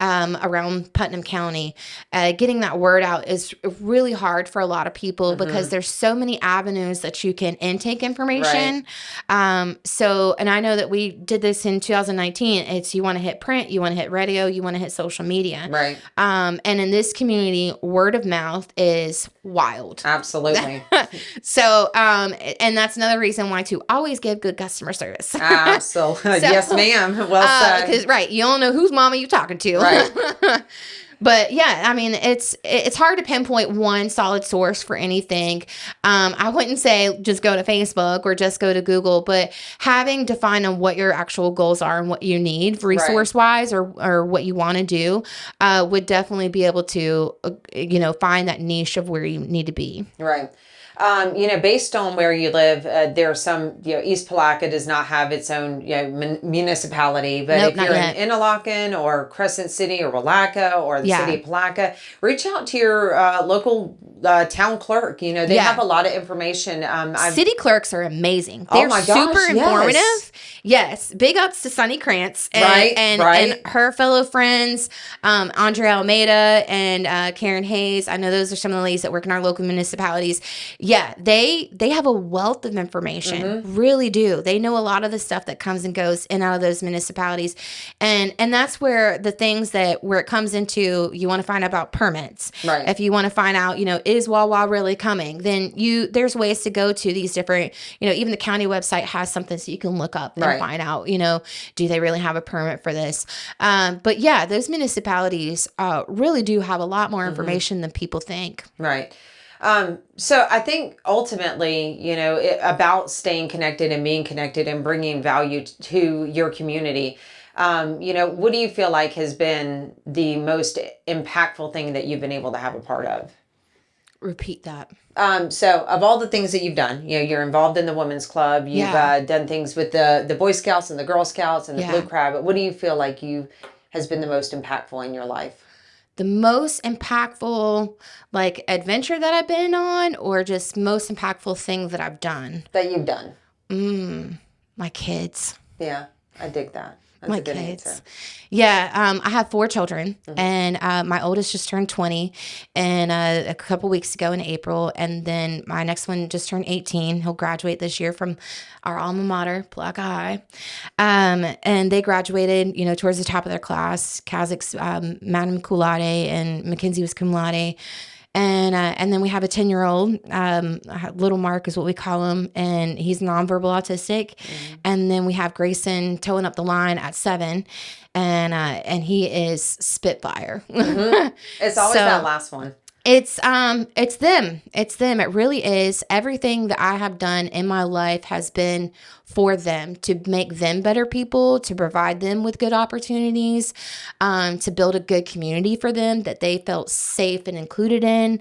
around Putnam County. Getting that word out is really hard for a lot of people because there's so many avenues that you can intake information. Right. And I know that we did this in 2019. It's you want to hit print, you want to hit radio, you want to hit social media. Right. And in this community, word of mouth is wild. Absolutely. So, and that's another reason why to always give good customer service. Absolutely. Yes, ma'am. Well said. Because right, you don't know whose mama you talking to. Right. But yeah, I mean, it's hard to pinpoint one solid source for anything. I wouldn't say just go to Facebook or just go to Google, but having defined on what your actual goals are and what you need resource wise or what you want to do would definitely be able to, find that niche of where you need to be. Right. Based on where you live, there are some, East Palatka does not have its own, municipality. But Nope, if you're in Interlachen or Crescent City or Willaca or the city of Palatka, reach out to your local town clerk. They have a lot of information. City clerks are amazing. They're super informative. Yes. Big ups to Sunny Krantz and her fellow friends, Andrea Almeida and Karen Hayes. I know those are some of the ladies that work in our local municipalities. Yeah, they have a wealth of information, really do. They know a lot of the stuff that comes and goes in and out of those municipalities. And that's where the things where it comes into, you want to find out about permits. Right. If you want to find out, is Wawa really coming? Then there's ways to go to these different, even the county website has something so you can look up and find out, do they really have a permit for this? But yeah, those municipalities really do have a lot more information than people think. Right. So I think ultimately, about staying connected and being connected and bringing value to your community, what do you feel like has been the most impactful thing that you've been able to have a part of? Repeat that. So of all the things that you've done, you're involved in the Women's Club, you've done things with the Boy Scouts and the Girl Scouts and the Blue Crab, but what do you feel like has been the most impactful in your life? The most impactful, adventure that I've been on, or just most impactful thing that I've done? That you've done. My kids. Yeah, I dig that. That's a good answer. Yeah, I have 4 children, and my oldest just turned 20, and a couple weeks ago in April, and then my next one just turned 18. He'll graduate this year from our alma mater, Palaca High, and they graduated, towards the top of their class. Kazak's Madam Cum Laude, and Mackenzie was Cum Laude. And then we have a 10-year-old, little Mark is what we call him, and he's nonverbal autistic. And then we have Grayson towing up the line at 7, and he is Spitfire. It's always that last one. It's them. It's them. It really is. Everything that I have done in my life has been for them, to make them better people, to provide them with good opportunities, to build a good community for them that they felt safe and included in.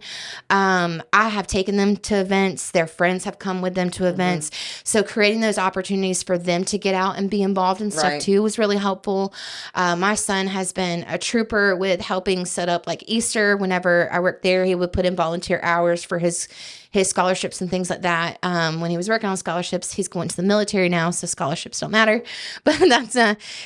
I have taken them to events. Their friends have come with them to events. So creating those opportunities for them to get out and be involved in stuff too was really helpful. My son has been a trooper with helping set up like Easter. Whenever I worked there, he would put in volunteer hours for his scholarships and things like that. When he was working on scholarships, he's going to the military now, so scholarships don't matter. But that's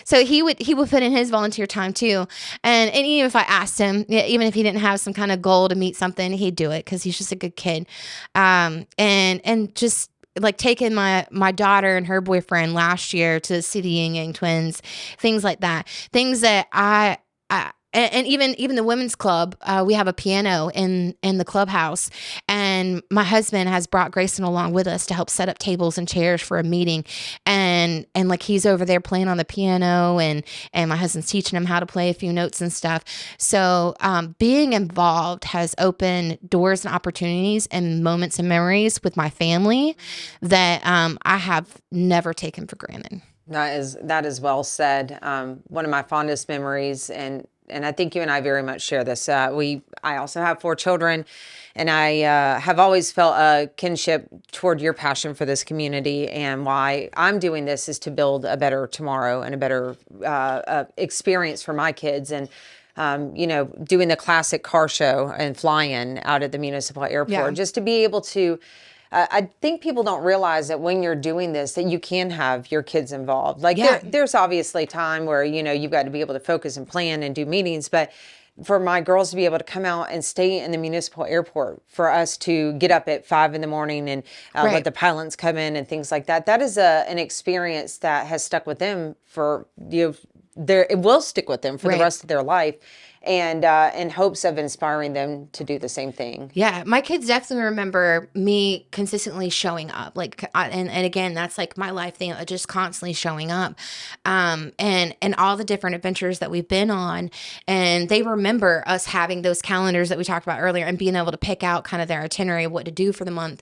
so he would put in his volunteer time too. And even if I asked him, even if he didn't have some kind of goal to meet something, he'd do it because he's just a good kid. And just like taking my daughter and her boyfriend last year to see the Yin Yang twins, things like that, things that I and even the women's club, we have a piano in the clubhouse, and my husband has brought Grayson along with us to help set up tables and chairs for a meeting, and like he's over there playing on the piano, and my husband's teaching him how to play a few notes and stuff. So being involved has opened doors and opportunities and moments and memories with my family that I have never taken for granted. That is well said. One of my fondest memories, and I think you and I very much share this. I also have 4 children, and I have always felt a kinship toward your passion for this community. And why I'm doing this is to build a better tomorrow and a better experience for my kids. And doing the classic car show and flying out at the municipal airport, just to be able to. I think people don't realize that when you're doing this, that you can have your kids involved. Like there's obviously time where, you've got to be able to focus and plan and do meetings. But for my girls to be able to come out and stay in the municipal airport, for us to get up at 5 a.m. and let the pilots come in and things like that, that is an experience that has stuck with them for, it will stick with them for the rest of their life. And in hopes of inspiring them to do the same thing. Yeah, my kids definitely remember me consistently showing up. And again, that's like my life thing, just constantly showing up, and all the different adventures that we've been on. And they remember us having those calendars that we talked about earlier, and being able to pick out kind of their itinerary of what to do for the month.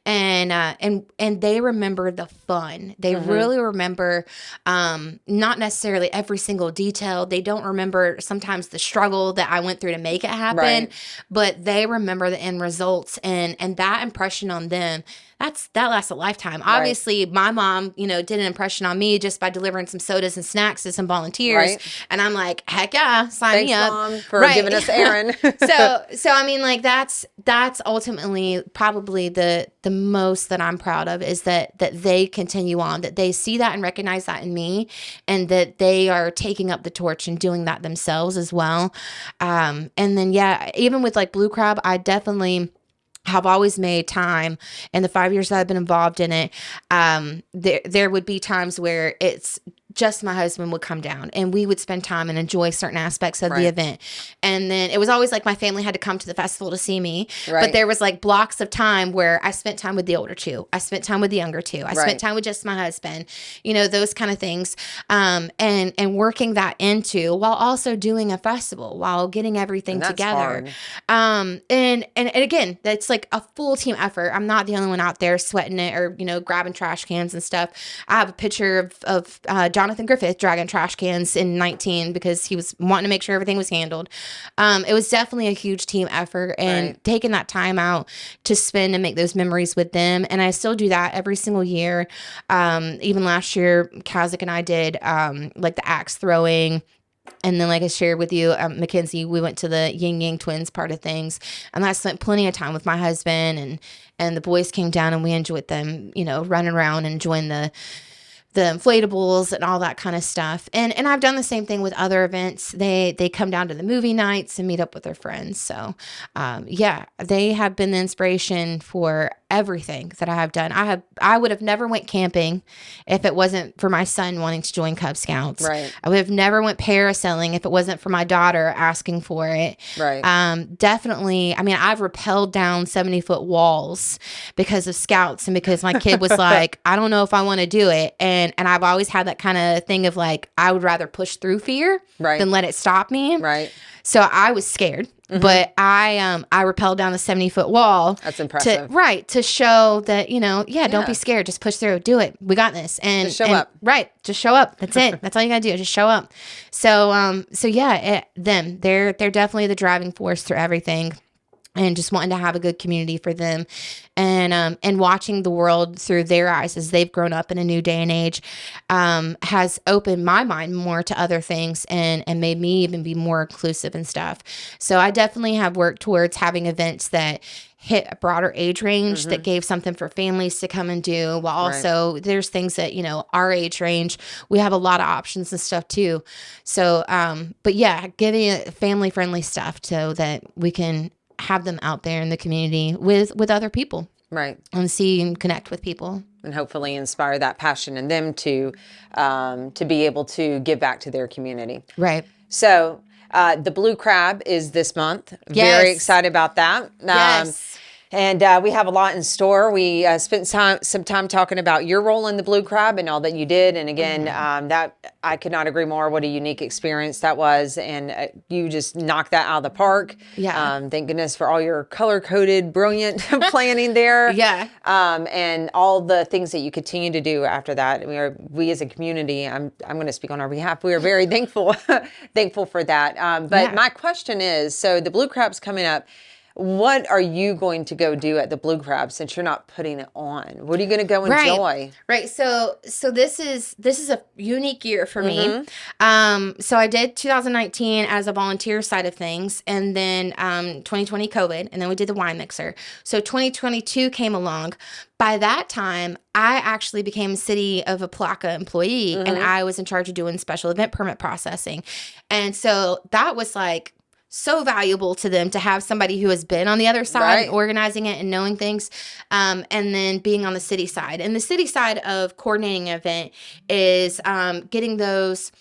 And they remember the fun. They really remember, not necessarily every single detail. They don't remember sometimes the struggle that I went through to make it happen, but they remember the end results, and that impression on them. That lasts a lifetime. Obviously, my mom, did an impression on me just by delivering some sodas and snacks to some volunteers. And I'm like, heck yeah, sign me up. Thanks, Mom, for giving us Erin. So I mean, like that's ultimately probably the most that I'm proud of, is that they continue on, that they see that and recognize that in me, and that they are taking up the torch and doing that themselves as well. And then, even with like Blue Crab, I definitely have always made time in the 5 years that I've been involved in it. There would be times where it's just my husband would come down, and we would spend time and enjoy certain aspects of the event. And then it was always like my family had to come to the festival to see me. But there was like blocks of time where I spent time with the older 2. I spent time with the younger 2. I spent time with just my husband, those kind of things. And working that into, while also doing a festival, while getting everything together. Hard. And again, that's like a full team effort. I'm not the only one out there sweating it or, grabbing trash cans and stuff. I have a picture of Jonathan Griffith dragging trash cans in 19 because he was wanting to make sure everything was handled. It was definitely a huge team effort, and taking that time out to spend and make those memories with them. And I still do that every single year. Even last year, Kazak and I did like the axe throwing. And then, like I shared with you, Mackenzie, we went to the Yin Yang twins part of things. And I spent plenty of time with my husband, and the boys came down, and we enjoyed them, running around and enjoying the inflatables and all that kind of stuff. And I've done the same thing with other events. They come down to the movie nights and meet up with their friends. So yeah, they have been the inspiration for everything that I have done. I would have never went camping if it wasn't for my son wanting to join Cub Scouts. Right. I would have never went parasailing if it wasn't for my daughter asking for it. Right. Definitely. I mean, I've rappelled down 70-foot walls because of Scouts and because my kid was like, I don't know if I want to do it. And I've always had that kind of thing of like, I would rather push through fear than let it stop me. Right. So I was scared, but I rappelled down the 70-foot wall. That's impressive. To show that, don't be scared. Just push through. Do it. We got this. And just show up. Right. Just show up. That's it. That's all you got to do. Just show up. So yeah, they're definitely the driving force through everything. And just wanting to have a good community for them, and watching the world through their eyes as they've grown up in a new day and age, has opened my mind more to other things and made me even be more inclusive and stuff. So I definitely have worked towards having events that hit a broader age range, that gave something for families to come and do, while also there's things that, our age range, we have a lot of options and stuff too. So, but yeah, giving family friendly stuff so that we can have them out there in the community with other people. Right. And see and connect with people. And hopefully inspire that passion in them to be able to give back to their community. Right. So the Blue Crab is this month. Yes. Very excited about that. Yes. And we have a lot in store. We spent some time talking about your role in the Blue Crab and all that you did. And again, that I could not agree more. What a unique experience that was. And you just knocked that out of the park. Yeah. Thank goodness for all your color-coded, brilliant planning there. Yeah. And all the things that you continue to do after that. We as a community, I'm going to speak on our behalf. We are very thankful for that. But my question is, so the Blue Crab's coming up. What are you going to go do at the Blue Crab since you're not putting it on? What are you going to go enjoy? Right. So this is a unique year for me. So I did 2019 as a volunteer side of things, and then 2020 COVID, and then we did the wine mixer. So 2022 came along. By that time, I actually became a City of Apalaca employee, and I was in charge of doing special event permit processing. And so that was like so valuable to them to have somebody who has been on the other side and organizing it and knowing things, and then being on the city side. And the city side of coordinating an event is getting those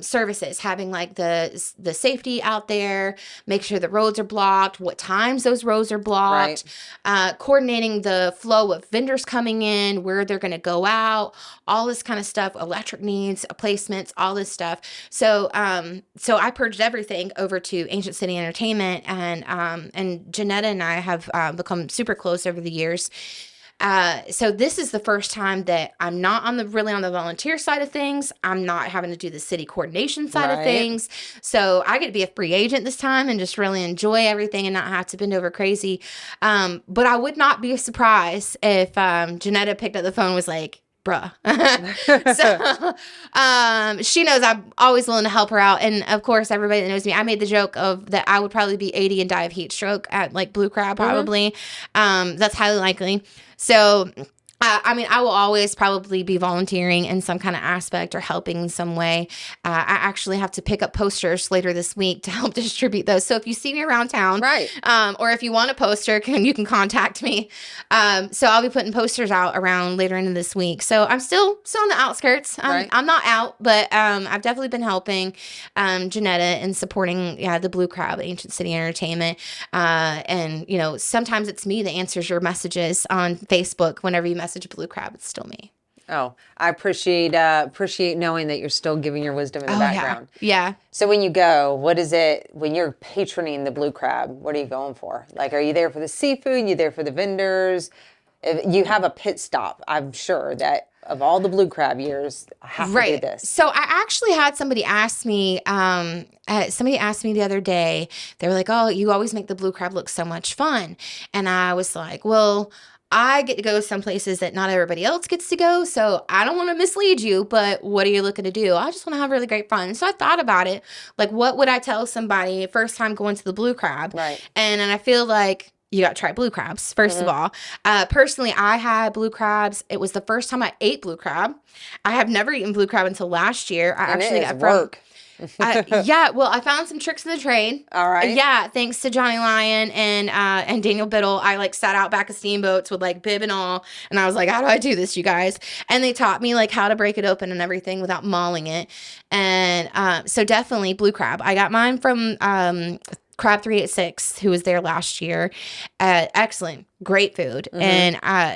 services, having like the safety out there, make sure the roads are blocked, what times those roads are blocked, coordinating the flow of vendors coming in, where they're going to go out, all this kind of stuff, electric needs, placements, all this stuff. So I purged everything over to Ancient City Entertainment, and Janetta and I have become super close over the years. So this is the first time that I'm not really on the volunteer side of things. I'm not having to do the city coordination side of things. So I get to be a free agent this time and just really enjoy everything and not have to bend over crazy. But I would not be surprised if Janetta picked up the phone and was like, bruh. So she knows I'm always willing to help her out. And of course, everybody that knows me, I made the joke of that I would probably be 80 and die of heat stroke at like Blue Crab probably. That's highly likely. So I will always probably be volunteering in some kind of aspect or helping in some way. I actually have to pick up posters later this week to help distribute those. So if you see me around town, or if you want a poster, you can contact me. So I'll be putting posters out around later into this week. So I'm still on the outskirts. I'm not out, but I've definitely been helping Janetta and supporting the Blue Crab, Ancient City Entertainment. And sometimes it's me that answers your messages on Facebook whenever you message Blue Crab. It's still me. Oh, I appreciate knowing that you're still giving your wisdom in the background. Yeah. So when you go, what is it when you're patroning the Blue Crab? What are you going for? Like, are you there for the seafood? You there for the vendors? If you have a pit stop, I'm sure that of all the Blue Crab years, I have to do this. So I actually had somebody ask me. Somebody asked me the other day. They were like, "Oh, you always make the Blue Crab look so much fun," and I was like, "Well, I get to go some places that not everybody else gets to go, so I don't want to mislead you, but what are you looking to do? I just want to have really great fun." So I thought about it. Like, what would I tell somebody first time going to the Blue Crab? Right. And I feel like you got to try blue crabs, first of all. Personally, I had blue crabs. It was the first time I ate blue crab. I have never eaten blue crab until last year. I And actually it is got work. yeah, well, I found some tricks in the trade. All right. Yeah, thanks to Johnny Lyon and Daniel Biddle. I like sat out back of steamboats with like bib and all, and I was like, how do I do this, you guys? And they taught me like how to break it open and everything without mauling it. And so definitely blue crab. I got mine from Crab 386, who was there last year. Excellent. Great food. And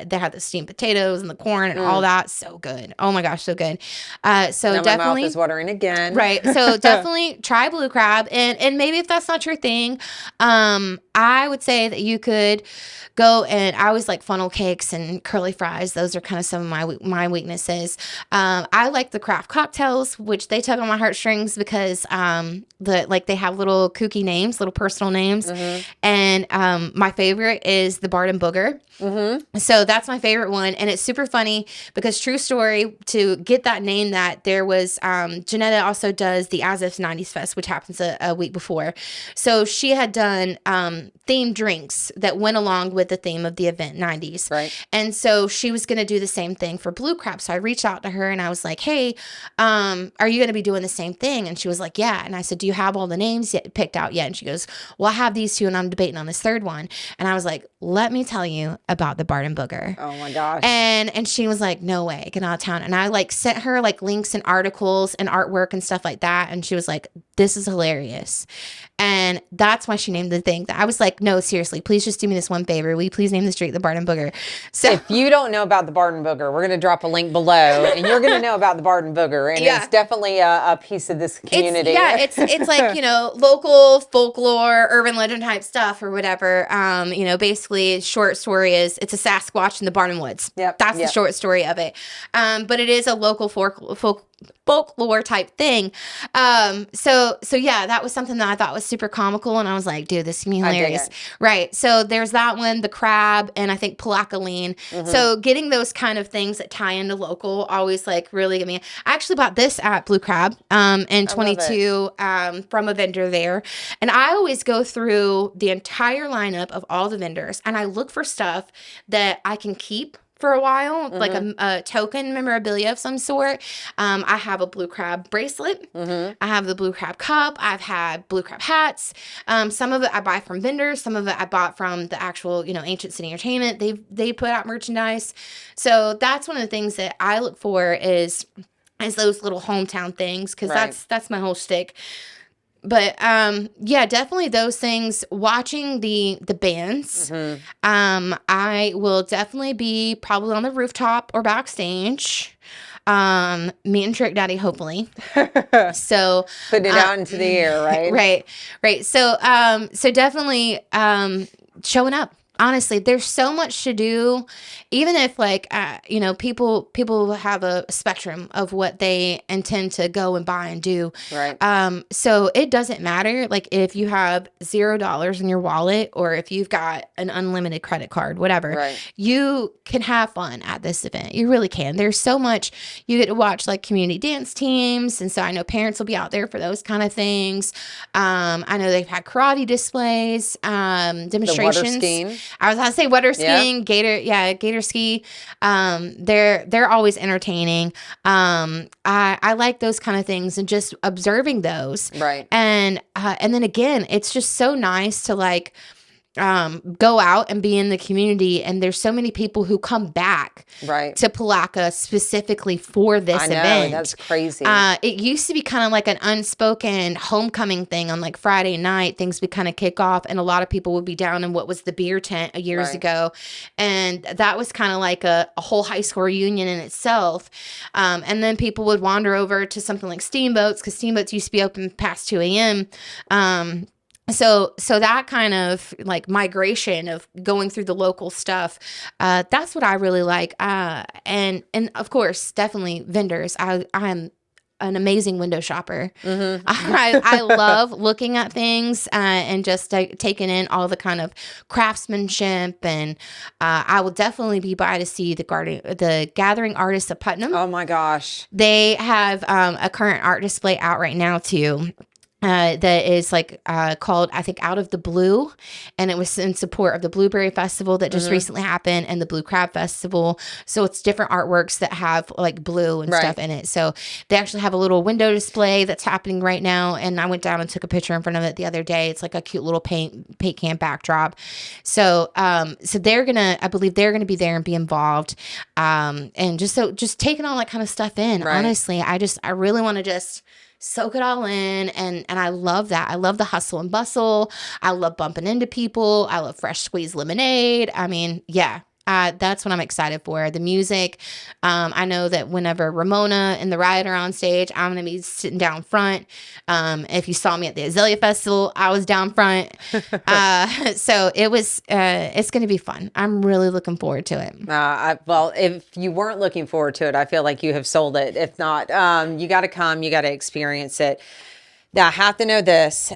they had the steamed potatoes and the corn and all that. So good. Oh my gosh, so good. So now definitely. My mouth is watering again. Right. So definitely try blue crab. And maybe if that's not your thing, I would say that you could go and I always like funnel cakes and curly fries. Those are kind of some of my weaknesses. I like the craft cocktails, which they tug on my heartstrings because they have little kooky names, little personal names. And my favorite is the Bard and Booger. So that's my favorite one. And it's super funny because true story, to get that name, that there was Janetta also does the As If 90s Fest, which happens a week before. So she had done themed drinks that went along with the theme of the event, 90s. Right. And so she was going to do the same thing for blue crab. So I reached out to her and I was like, hey, are you going to be doing the same thing? And she was like, yeah. And I said, do you have all the names picked out yet? And she goes, well, I have these two and I'm debating on this third one. And I was like, let me tell you about the Bard and Booger. Oh my gosh. And she was like, no way, get out of town. And I like sent her like links and articles and artwork and stuff like that. And she was like, this is hilarious. And that's why she named the thing. I was like, no, seriously, please just do me this one favor. Will you please name the street the Bard and Booger? So if you don't know about the Bard and Booger, we're going to drop a link below and you're going to know about the Bard and Booger. And it's definitely a piece of this community. It's like, local folklore, urban legend type stuff or whatever. Basically short story is it's a Sasquatch in the barn and woods. That's the short story of it. But it is a local folklore type thing. So yeah, that was something that I thought was super comical, and I was like, dude, this is gonna be hilarious. Right. So there's that one, the crab, and I think Palakaline. So getting those kind of things that tie into local always like really get me. I actually bought this at Blue Crab in 22 from a vendor there. And I always go through the entire lineup of all the vendors and I look for stuff that I can keep for a while, like a token memorabilia of some sort. I have a blue crab bracelet. I have the blue crab cup. I've had blue crab hats. Some of it I buy from vendors. Some of it I bought from the actual, Ancient City Entertainment. They put out merchandise. So that's one of the things that I look for is those little hometown things, because that's my whole shtick. But definitely those things. Watching the bands, I will definitely be probably on the rooftop or backstage. Me and Trick Daddy, hopefully. So putting it out into the air, right? Right. So definitely showing up. Honestly, there's so much to do, even if people have a spectrum of what they intend to go and buy and do. Right. So it doesn't matter, like if you have $0 in your wallet or if you've got an unlimited credit card, whatever, you can have fun at this event. You really can. There's so much. You get to watch like community dance teams. And so I know parents will be out there for those kind of things. I know they've had karate displays, demonstrations. The water skiing. I was going to say water skiing, gator ski. They're always entertaining. I like those kind of things and just observing those. Right. And then again, it's just so nice to like go out and be in the community, and there's so many people who come back to Palaca specifically for this event. That's crazy. It used to be kind of like an unspoken homecoming thing on like Friday night. Things would kind of kick off, and a lot of people would be down in what was the beer tent years ago, and that was kind of like a whole high school reunion in itself. And then people would wander over to something like Steamboats, because Steamboats used to be open past 2 a.m. So that kind of like migration of going through the local stuff, that's what I really like. And of course, definitely vendors. I am an amazing window shopper. I love looking at things and just taking in all the kind of craftsmanship. And I will definitely be by to see the Gathering Artists of Putnam. Oh my gosh. They have a current art display out right now too. that is like called, I think, Out of the Blue, and it was in support of the Blueberry Festival that just recently happened and the Blue Crab Festival. So it's different artworks that have like blue and stuff in it. So they actually have a little window display that's happening right now, and I went down and took a picture in front of it the other day. It's like a cute little paint can backdrop. So so they're gonna, I believe they're gonna be there and be involved, and just taking all that kind of stuff in. Honestly, I really want to just soak it all in, and I love that. I love the hustle and bustle. I love bumping into people. I love fresh squeezed lemonade. I mean, yeah. That's what I'm excited for. The music. I know that whenever Ramona and the Riot are on stage, I'm going to be sitting down front. If you saw me at the Azalea Festival, I was down front. So it's going to be fun. I'm really looking forward to it. Well, if you weren't looking forward to it, I feel like you have sold it. If not, you got to come, you got to experience it. Now, I have to know this.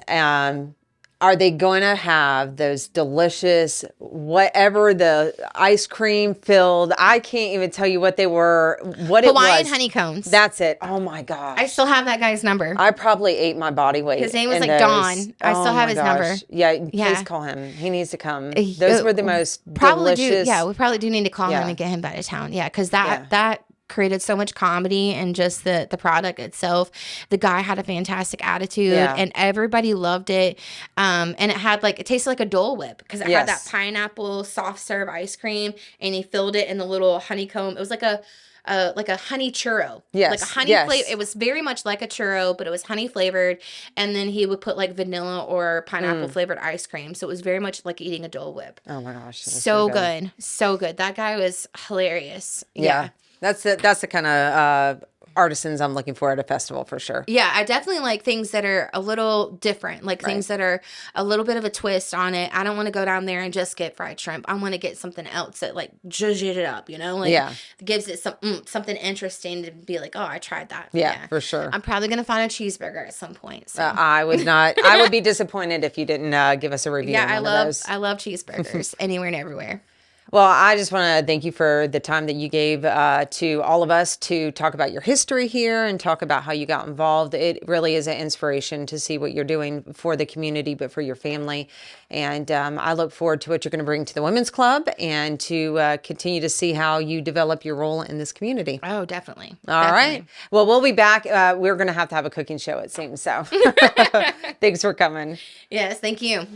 Are they going to have those delicious, whatever the ice cream filled? I can't even tell you what they were, what Hawaiian it was. honeycombs. That's it. Oh my gosh. I still have that guy's number. I probably ate my body weight. His name was in like those. Don. I still have his number. Yeah, Yeah. please call him. He needs to come. Those were the most probably delicious. we probably do need to call him and get him out of town. Yeah, because that created so much comedy, and just the product itself. The guy had a fantastic attitude, and everybody loved it. And it tasted like a Dole Whip, because it had that pineapple soft serve ice cream, and he filled it in the little honeycomb. It was like a honey churro. Yes. Like a honey flavor. It was very much like a churro, but it was honey flavored. And then he would put like vanilla or pineapple flavored ice cream. So it was very much like eating a Dole Whip. Oh my gosh. So good. So good. That guy was hilarious. Yeah. That's the kind of artisans I'm looking for at a festival for sure. Yeah, I definitely like things that are a little different, like things that are a little bit of a twist on it. I don't want to go down there and just get fried shrimp. I want to get something else that like zhuzhes it up, like gives it something interesting to be like, oh, I tried that. Yeah, for sure. I'm probably gonna find a cheeseburger at some point. So. I would not. I would be disappointed if you didn't give us a review. Yeah, on one of those. I love cheeseburgers anywhere and everywhere. Well, I just want to thank you for the time that you gave to all of us to talk about your history here and talk about how you got involved. It really is an inspiration to see what you're doing for the community, but for your family. And I look forward to what you're going to bring to the Women's Club, and to continue to see how you develop your role in this community. Oh, definitely. All right. Well, we'll be back. We're going to have a cooking show, it seems. So thanks for coming. Yes, thank you.